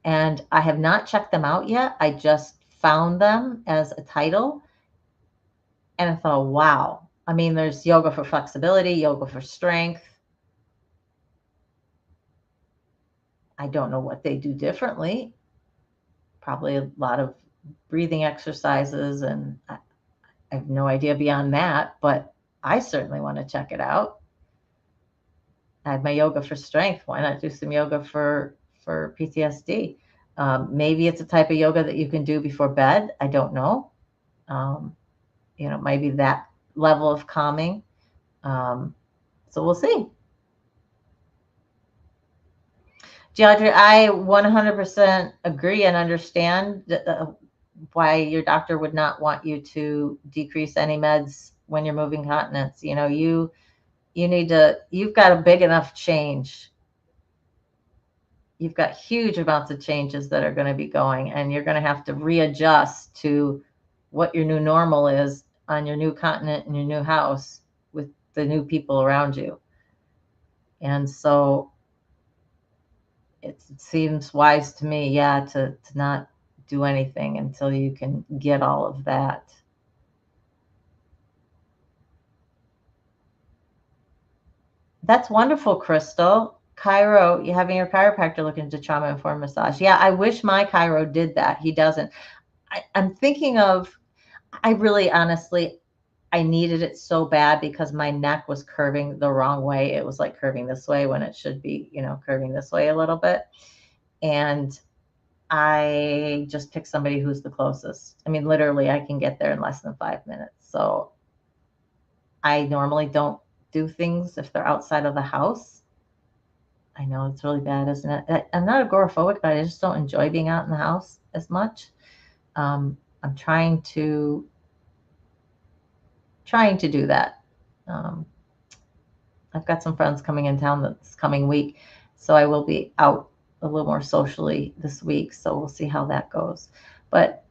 And I have not checked them out yet. I just found them as a title. And I thought, wow. I mean, there's yoga for flexibility, yoga for strength. I don't know what they do differently. Probably a lot of breathing exercises, and I have no idea beyond that, but I certainly want to check it out. I had my yoga for strength. Why not do some yoga for PTSD? Maybe it's a type of yoga that you can do before bed. I don't know. Maybe that level of calming. So we'll see. Geaudrey, I 100% agree and understand why your doctor would not want you to decrease any meds when you're moving continents. You need to, you've got a big enough change. You've got huge amounts of changes that are going to be going, and you're going to have to readjust to what your new normal is on your new continent and your new house with the new people around you. And so it seems wise to me, to not do anything until you can get all of that. That's wonderful, Crystal. Chiro, you having your chiropractor look into trauma-informed massage. Yeah, I wish my chiro did that. He doesn't. I'm thinking of, I really honestly, I needed it so bad because my neck was curving the wrong way. It was like curving this way when it should be, curving this way a little bit. And I just picked somebody who's the closest. I mean, literally, I can get there in less than 5 minutes. So I normally don't do things if they're outside of the house. I know it's really bad, isn't it? I'm not agoraphobic, but I just don't enjoy being out in the house as much. I'm trying to do that. I've got some friends coming in town this coming week, so I will be out a little more socially this week. So we'll see how that goes. But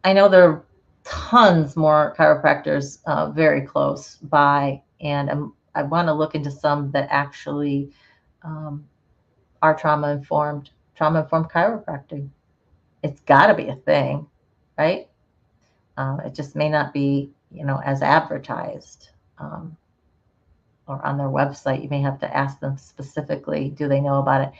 I know there are tons more chiropractors very close by, and I want to look into some that actually are trauma-informed chiropractic. It's got to be a thing, right? It just may not be, as advertised or on their website. You may have to ask them specifically, do they know about it?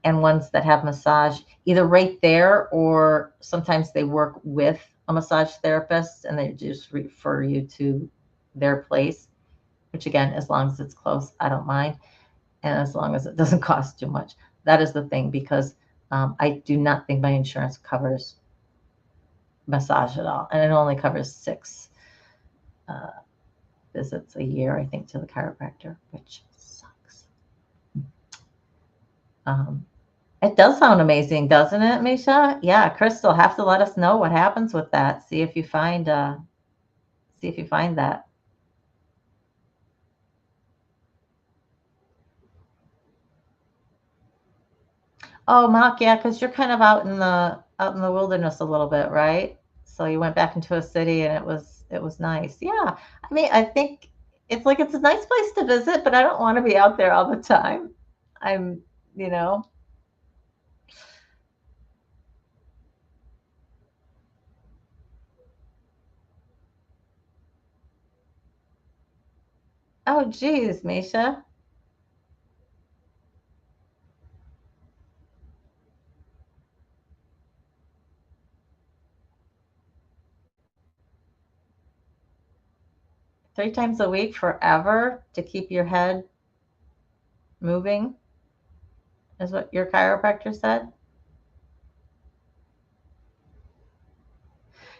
And ones that have massage, either right there or sometimes they work with a massage therapist and they just refer you to their place, which again, as long as it's close, I don't mind. And as long as it doesn't cost too much. That is the thing, because I do not think my insurance covers massage at all. And it only covers 6 visits a year, I think, to the chiropractor, which sucks. It does sound amazing, doesn't it, Misha? Yeah, Crystal, have to let us know what happens with that. See if you find that. Oh, Mark, yeah, because you're kind of out in the wilderness a little bit, right? So you went back into a city and it was nice. Yeah. I mean, I think it's a nice place to visit, but I don't want to be out there all the time. I'm, oh, geez, Misha. Three times a week forever to keep your head moving is what your chiropractor said.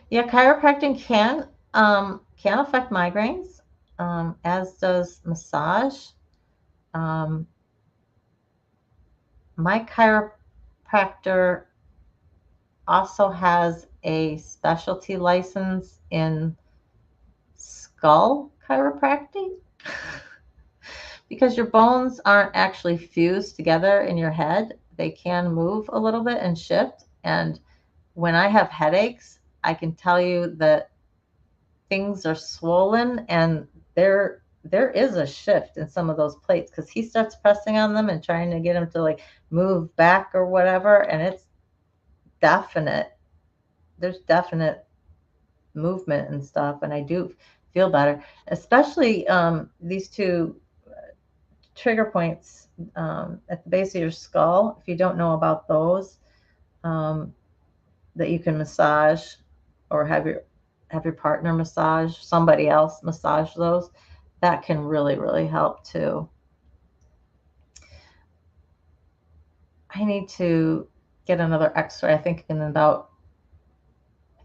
Yeah, chiropractic can affect migraines, as does massage. My chiropractor also has a specialty license in skull chiropractic because your bones aren't actually fused together in your head. They can move a little bit and shift. And when I have headaches, I can tell you that things are swollen, and there is a shift in some of those plates because he starts pressing on them and trying to get them to like move back or whatever, and it's definite. There's definite movement and stuff, and I do feel better, especially these two trigger points at the base of your skull. If you don't know about those, that you can massage or have your partner massage, somebody else massage those, that can really, really help too. I need to get another x-ray. I think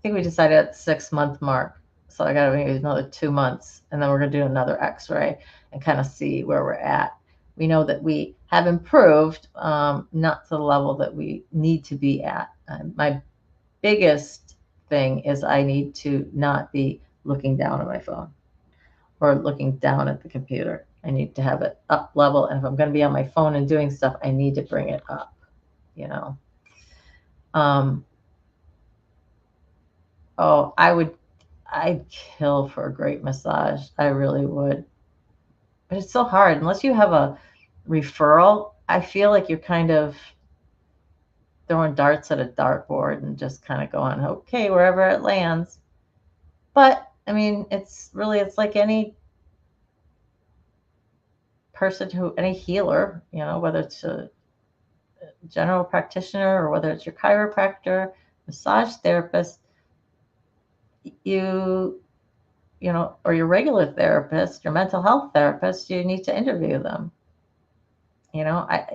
we decided at the 6-month mark. So I got to maybe another 2 months, and then we're going to do another x-ray and kind of see where we're at. We know that we have improved, not to the level that we need to be at. My biggest thing is I need to not be looking down at my phone or looking down at the computer. I need to have it up level. And if I'm going to be on my phone and doing stuff, I need to bring it up, you know. Oh, I'd kill for a great massage. I really would. But it's so hard. Unless you have a referral, I feel like you're kind of throwing darts at a dartboard and just kind of going, okay, wherever it lands. But I mean, it's like any person any healer, you know, whether it's a general practitioner or whether it's your chiropractor, massage therapist, you know, or your regular therapist, your mental health therapist, you need to interview them. You know, I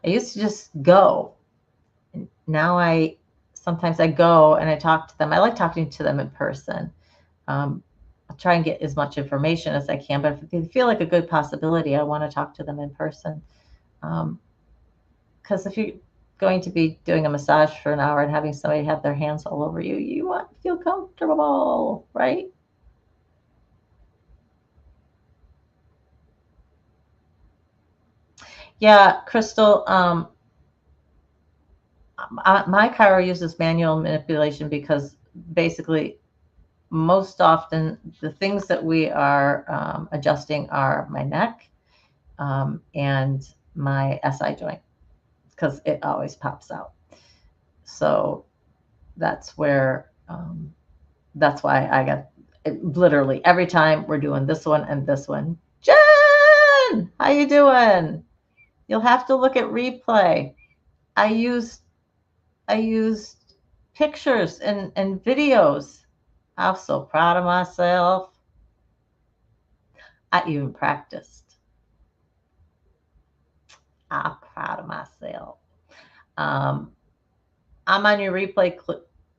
used to just go. Now sometimes I go and I talk to them. I like talking to them in person. I'll try and get as much information as I can, but if they feel like a good possibility, I want to talk to them in person. Because if you're going to be doing a massage for an hour and having somebody have their hands all over you, you want to feel comfortable, right? Yeah, Crystal, my chiro uses manual manipulation because basically most often the things that we are adjusting are my neck and my SI joint, because it always pops out. So that's where, that's why I got it, literally every time we're doing this one and this one. Jen, how you doing? You'll have to look at replay. I used pictures and videos. I'm so proud of myself. I even practiced. I'm proud of myself. I'm on your replay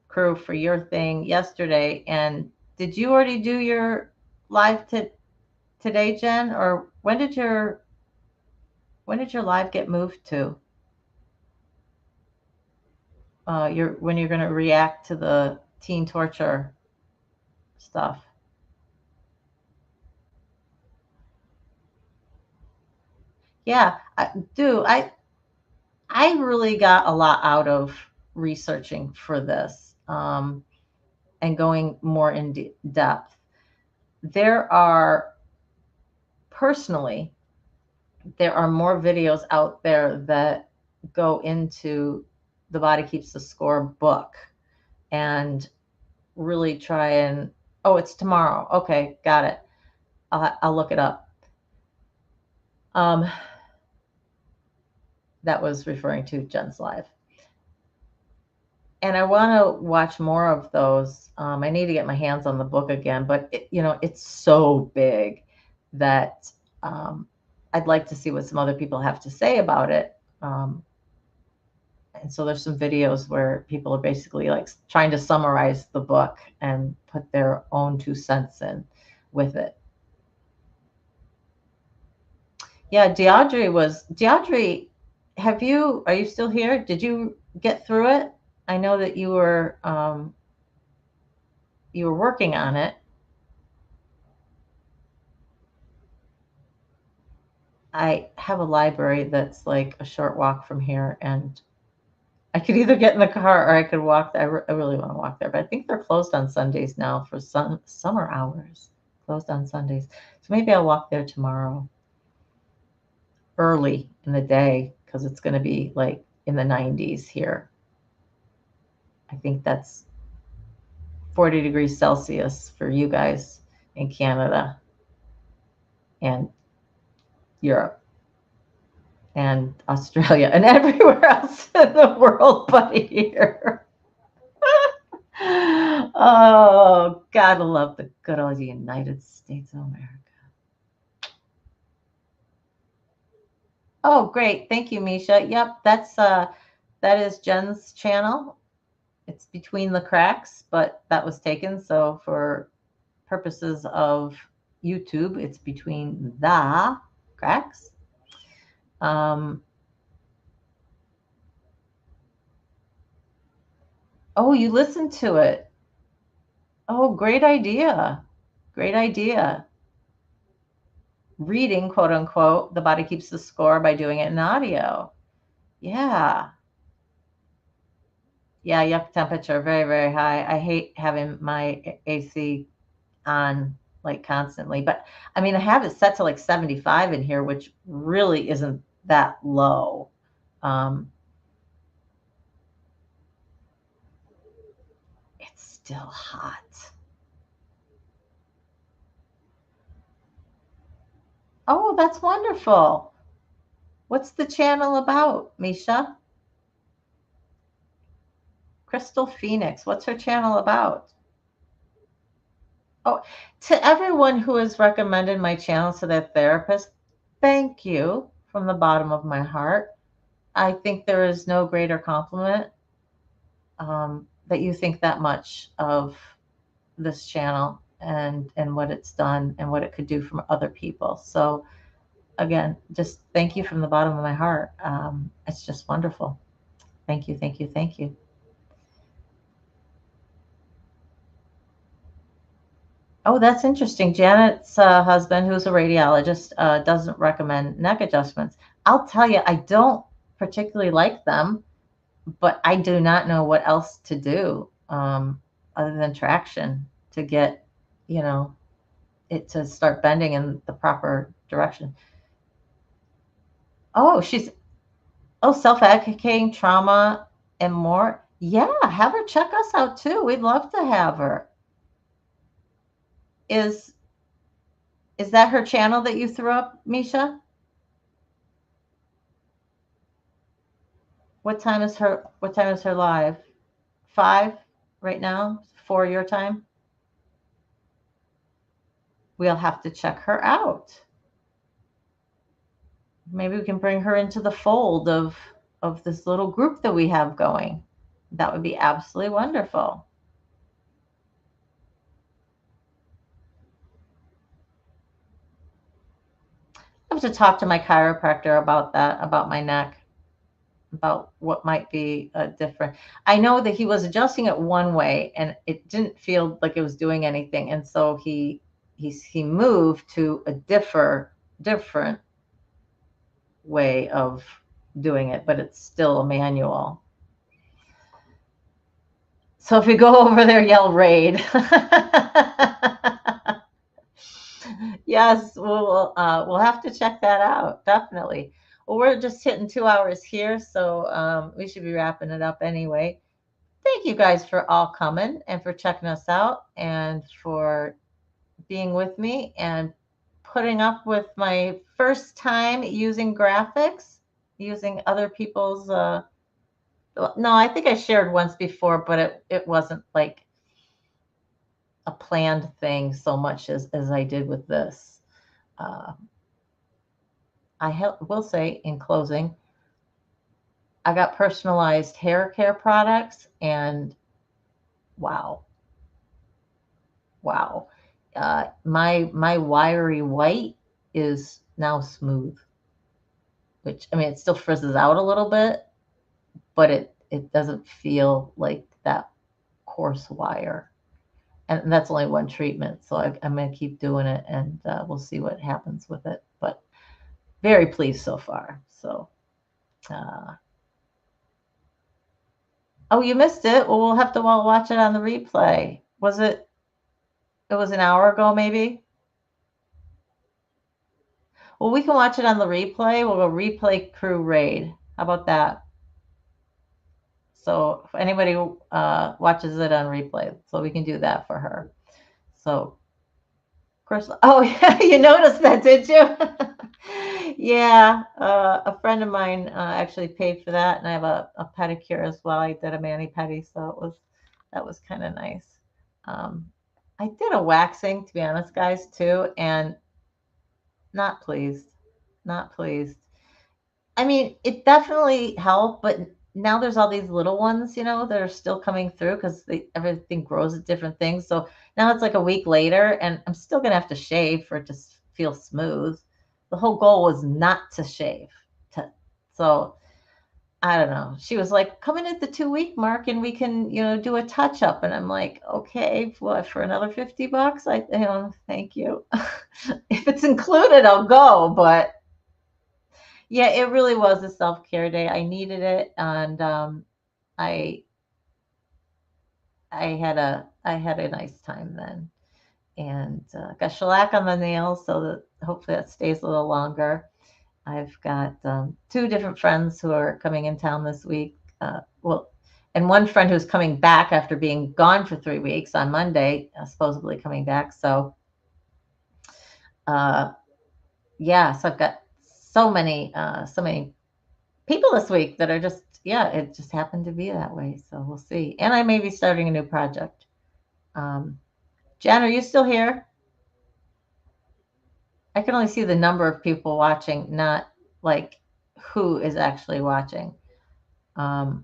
crew for your thing yesterday. And did you already do your live today, Jen? Or when did your live get moved to? When you're going to react to the teen torture stuff. Yeah, I really got a lot out of researching for this and going more in depth. There are more videos out there that go into the Body Keeps the Score book and really try and, oh, it's tomorrow. Okay, got it. I'll look it up. That was referring to Jen's live. And I want to watch more of those. I need to get my hands on the book again, but it's so big that I'd like to see what some other people have to say about it. And so there's some videos where people are basically like trying to summarize the book and put their own 2 cents in with it. Yeah, Deaudrey, are you still here? Did you get through it? I know that you were working on it. I have a library that's like a short walk from here, and I could either get in the car or I could walk. I really want to walk there, but I think they're closed on Sundays now for some summer hours. Closed on Sundays. So maybe I'll walk there tomorrow early in the day because it's going to be like in the 90s here. I think that's 40 degrees Celsius for you guys in Canada and Europe and Australia and everywhere else in the world but here. Oh, gotta love the good old United States of America. Oh, great. Thank you, Misha. Yep, that is Jen's channel. It's Between the Cracks, but that was taken. So for purposes of YouTube, it's Between the Cracks. Oh, you listened to it. Oh, great idea. Great idea. Reading, quote unquote, the body keeps the score by doing it in audio. Yeah. Yeah, yuck temperature, very, very high. I hate having my AC on like constantly, but I mean, I have it set to like 75 in here, which really isn't that low. It's still hot. Oh, that's wonderful. What's the channel about, Misha? Crystal Phoenix. What's her channel about? Oh, to everyone who has recommended my channel to their therapist, thank you from the bottom of my heart. I think there is no greater compliment that you think that much of this channel and what it's done and what it could do for other people. So again, just thank you from the bottom of my heart. It's just wonderful. Thank you, thank you, thank you. Oh, that's interesting. Janet's husband, who's a radiologist, doesn't recommend neck adjustments. I'll tell you, I don't particularly like them, but I do not know what else to do other than traction to get, it to start bending in the proper direction. Oh, self-advocating trauma and more. Yeah, have her check us out too. We'd love to have her. Is that her channel that you threw up, Misha? What time is her live? 5 right now? 4 your time? We'll have to check her out. Maybe we can bring her into the fold of this little group that we have going. That would be absolutely wonderful. I have to talk to my chiropractor about that, about my neck, about what might be different. I know that he was adjusting it one way and it didn't feel like it was doing anything. And so he moved to a different way of doing it, but it's still a manual. So if we go over there, yell raid. Yes, we'll have to check that out. Definitely. Well, we're just hitting 2 hours here, so we should be wrapping it up anyway. Thank you guys for all coming and for checking us out and for being with me and putting up with my first time using graphics, using other people's. No, I think I shared once before, but it wasn't like a planned thing so much as I did with this. I will say in closing, I got personalized hair care products and wow. My wiry white is now smooth, which, I mean, it still frizzes out a little bit, but it doesn't feel like that coarse wire. And that's only one treatment. So I'm going to keep doing it and we'll see what happens with it. But very pleased so far. So Oh, you missed it. Well, we'll have to watch it on the replay. It was an hour ago, maybe? Well, we can watch it on the replay. We'll go replay crew raid. How about that? So if anybody watches it on replay, so we can do that for her. So, of course, oh, yeah, you noticed that, did you? Yeah, a friend of mine actually paid for that, and I have a pedicure as well. I did a mani-pedi, so that was kind of nice. I did a waxing, to be honest, guys, too, and not pleased. Not pleased. I mean, it definitely helped, but now there's all these little ones, that are still coming through because everything grows at different things. So now it's like a week later, and I'm still gonna have to shave for it to feel smooth. The whole goal was not to shave. So I don't know. She was like, "Come in at the 2 week mark, and we can, do a touch up." And I'm like, "Okay, what, for another $50?" Thank you. If it's included, I'll go, but. Yeah, it really was a self-care day. I needed it, and I I had a nice time then, and got shellac on the nails, so that hopefully that stays a little longer. I've got two different friends who are coming in town this week. Well, and one friend who's coming back after being gone for 3 weeks on Monday, supposedly coming back. So, uh, yeah, so I've got so many people this week that are just, yeah, it just happened to be that way. So we'll see. And I may be starting a new project. Jen, are you still here? I can only see the number of people watching, not like who is actually watching. But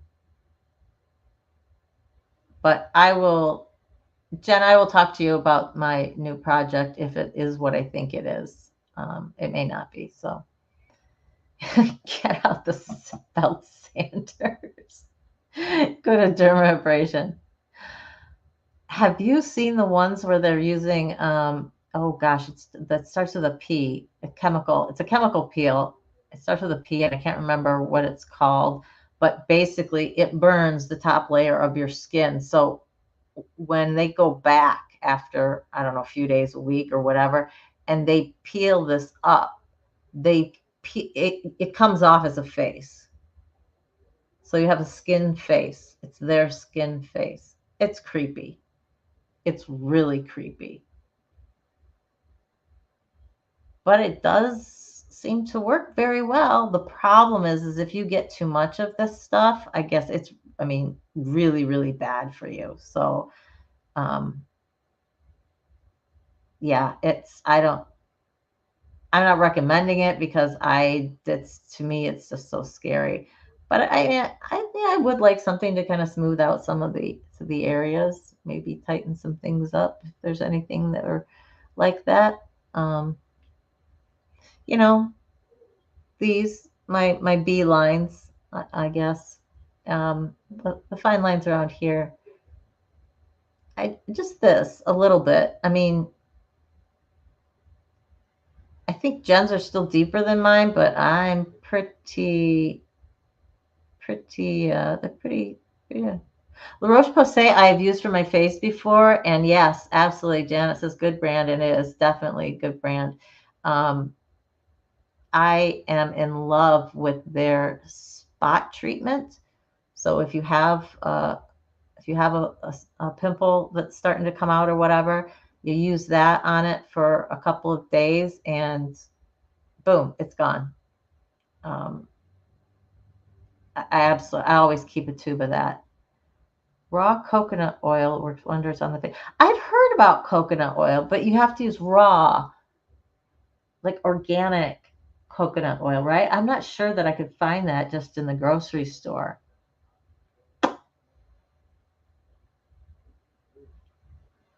Jen, I will talk to you about my new project if it is what I think it is. It may not be. So get out the belt sanders. Go to dermabrasion. Have you seen the ones where they're using oh gosh, that starts with a P, a chemical. It's a chemical peel. It starts with a P, and I can't remember what it's called, but basically it burns the top layer of your skin. So when they go back after, I don't know, a few days, a week or whatever, and they peel this up, it comes off as a face. So you have a skin face. It's their skin face. It's creepy. It's really creepy. But it does seem to work very well. The problem is if you get too much of this stuff, I guess really, really bad for you. So, yeah, I'm not recommending it because to me, it's just so scary. But I think I would like something to kind of smooth out some of the areas, maybe tighten some things up if there's anything that are like that. You know, my B lines, I guess. The fine lines around here. Just this a little bit. I mean, I think Jen's are still deeper than mine, but I'm they're pretty, yeah. La Roche-Posay I've used for my face before, and yes, absolutely, Janet says good brand, and it is definitely a good brand. I am in love with their spot treatment. So if you have a pimple that's starting to come out or whatever, you use that on it for a couple of days, and boom, it's gone. I always keep a tube of that. Raw coconut oil works wonders on the face. I've heard about coconut oil, but you have to use raw, like organic coconut oil, right? I'm not sure that I could find that just in the grocery store.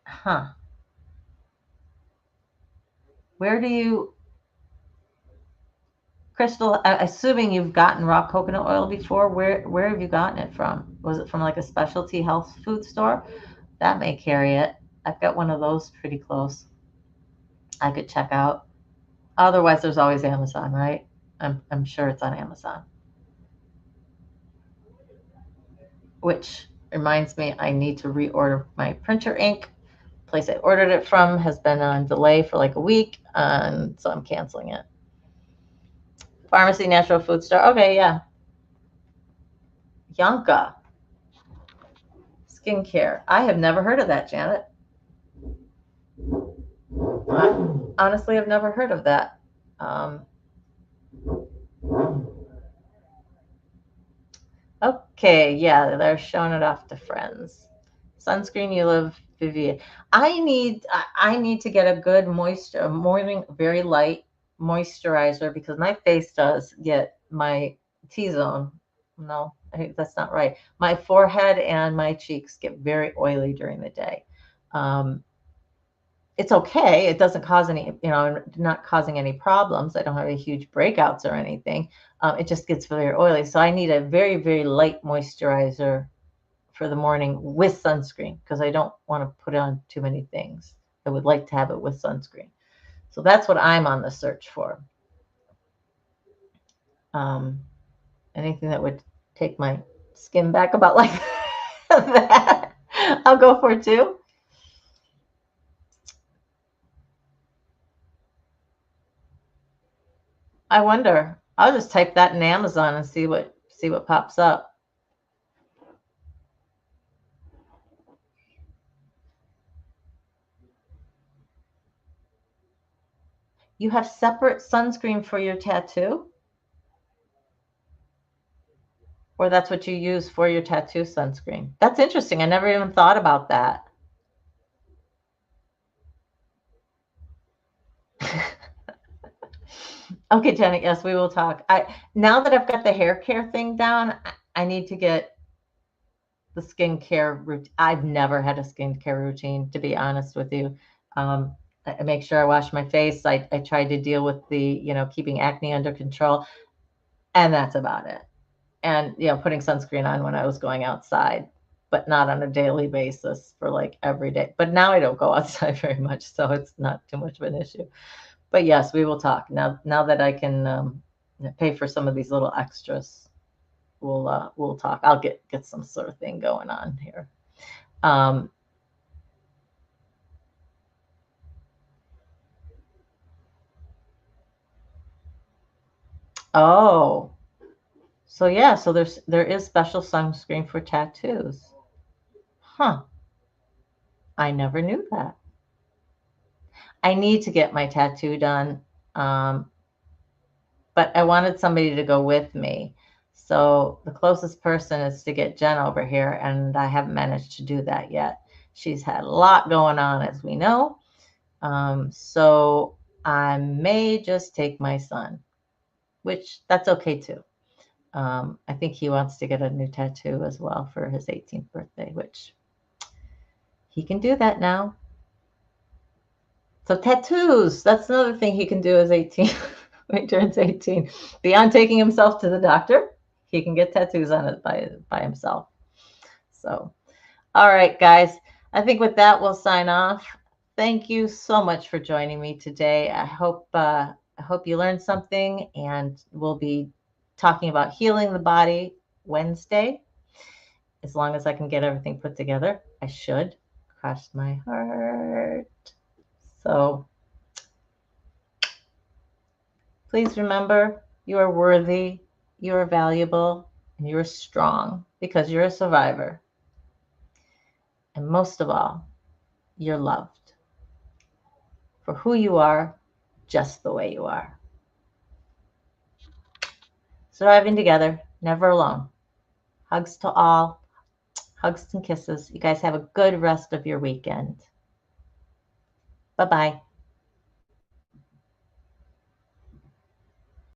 Huh. Where do you, Crystal, assuming you've gotten raw coconut oil before, where have you gotten it from? Was it from like a specialty health food store? That may carry it. I've got one of those pretty close. I could check out. Otherwise, there's always Amazon, right? I'm sure it's on Amazon. which reminds me I need to reorder my printer ink. The place I ordered it from has been on delay for like a week, and so I'm canceling it. Pharmacy, natural food store. Okay, yeah. Yanka. Skincare. I have never heard of that, Janet. I honestly have never heard of that. Okay, yeah, they're showing it off to friends. Sunscreen, you live, Vivian. I need to get a good morning, very light moisturizer because my face does get my T-zone. No, I think that's not right. My forehead and my cheeks get very oily during the day. It's okay. It doesn't cause any, not causing any problems. I don't have any huge breakouts or anything. It just gets very oily. So I need a very, very light moisturizer for the morning with sunscreen because I don't want to put on too many things. I would like to have it with sunscreen. So that's what I'm on the search for. Anything that would take my skin back about like that, I'll go for it too. I wonder. I'll just type that in Amazon and see what pops up. You have separate sunscreen for your tattoo? Or that's what you use for your tattoo sunscreen? That's interesting. I never even thought about that. Okay, Janet, yes, we will talk. Now that I've got the hair care thing down, I need to get the skincare routine. I've never had a skincare routine, to be honest with you. I make sure I wash my face. I try to deal with the, keeping acne under control, and that's about it. And, putting sunscreen on when I was going outside, but not on a daily basis for like every day. But now I don't go outside very much, so it's not too much of an issue. But yes, we will talk now that I can pay for some of these little extras. We'll talk. I'll get some sort of thing going on here. Oh, so yeah, so there is special sunscreen for tattoos. Huh. I never knew that. I need to get my tattoo done, but I wanted somebody to go with me. So the closest person is to get Jen over here, and I haven't managed to do that yet. She's had a lot going on, as we know. So I may just take my son, which that's okay too. I think he wants to get a new tattoo as well for his 18th birthday, which he can do that now. So tattoos, that's another thing he can do as 18 when he turns 18. Beyond taking himself to the doctor, he can get tattoos on it by himself. So, all right, guys. I think with that, we'll sign off. Thank you so much for joining me today. I hope you learned something, and we'll be talking about healing the body Wednesday. As long as I can get everything put together, I should. Cross my heart. So please remember, you are worthy, you are valuable, and you are strong because you're a survivor. And most of all, you're loved for who you are, just the way you are. Surviving together, never alone. Hugs to all. Hugs and kisses. You guys have a good rest of your weekend. Bye-bye.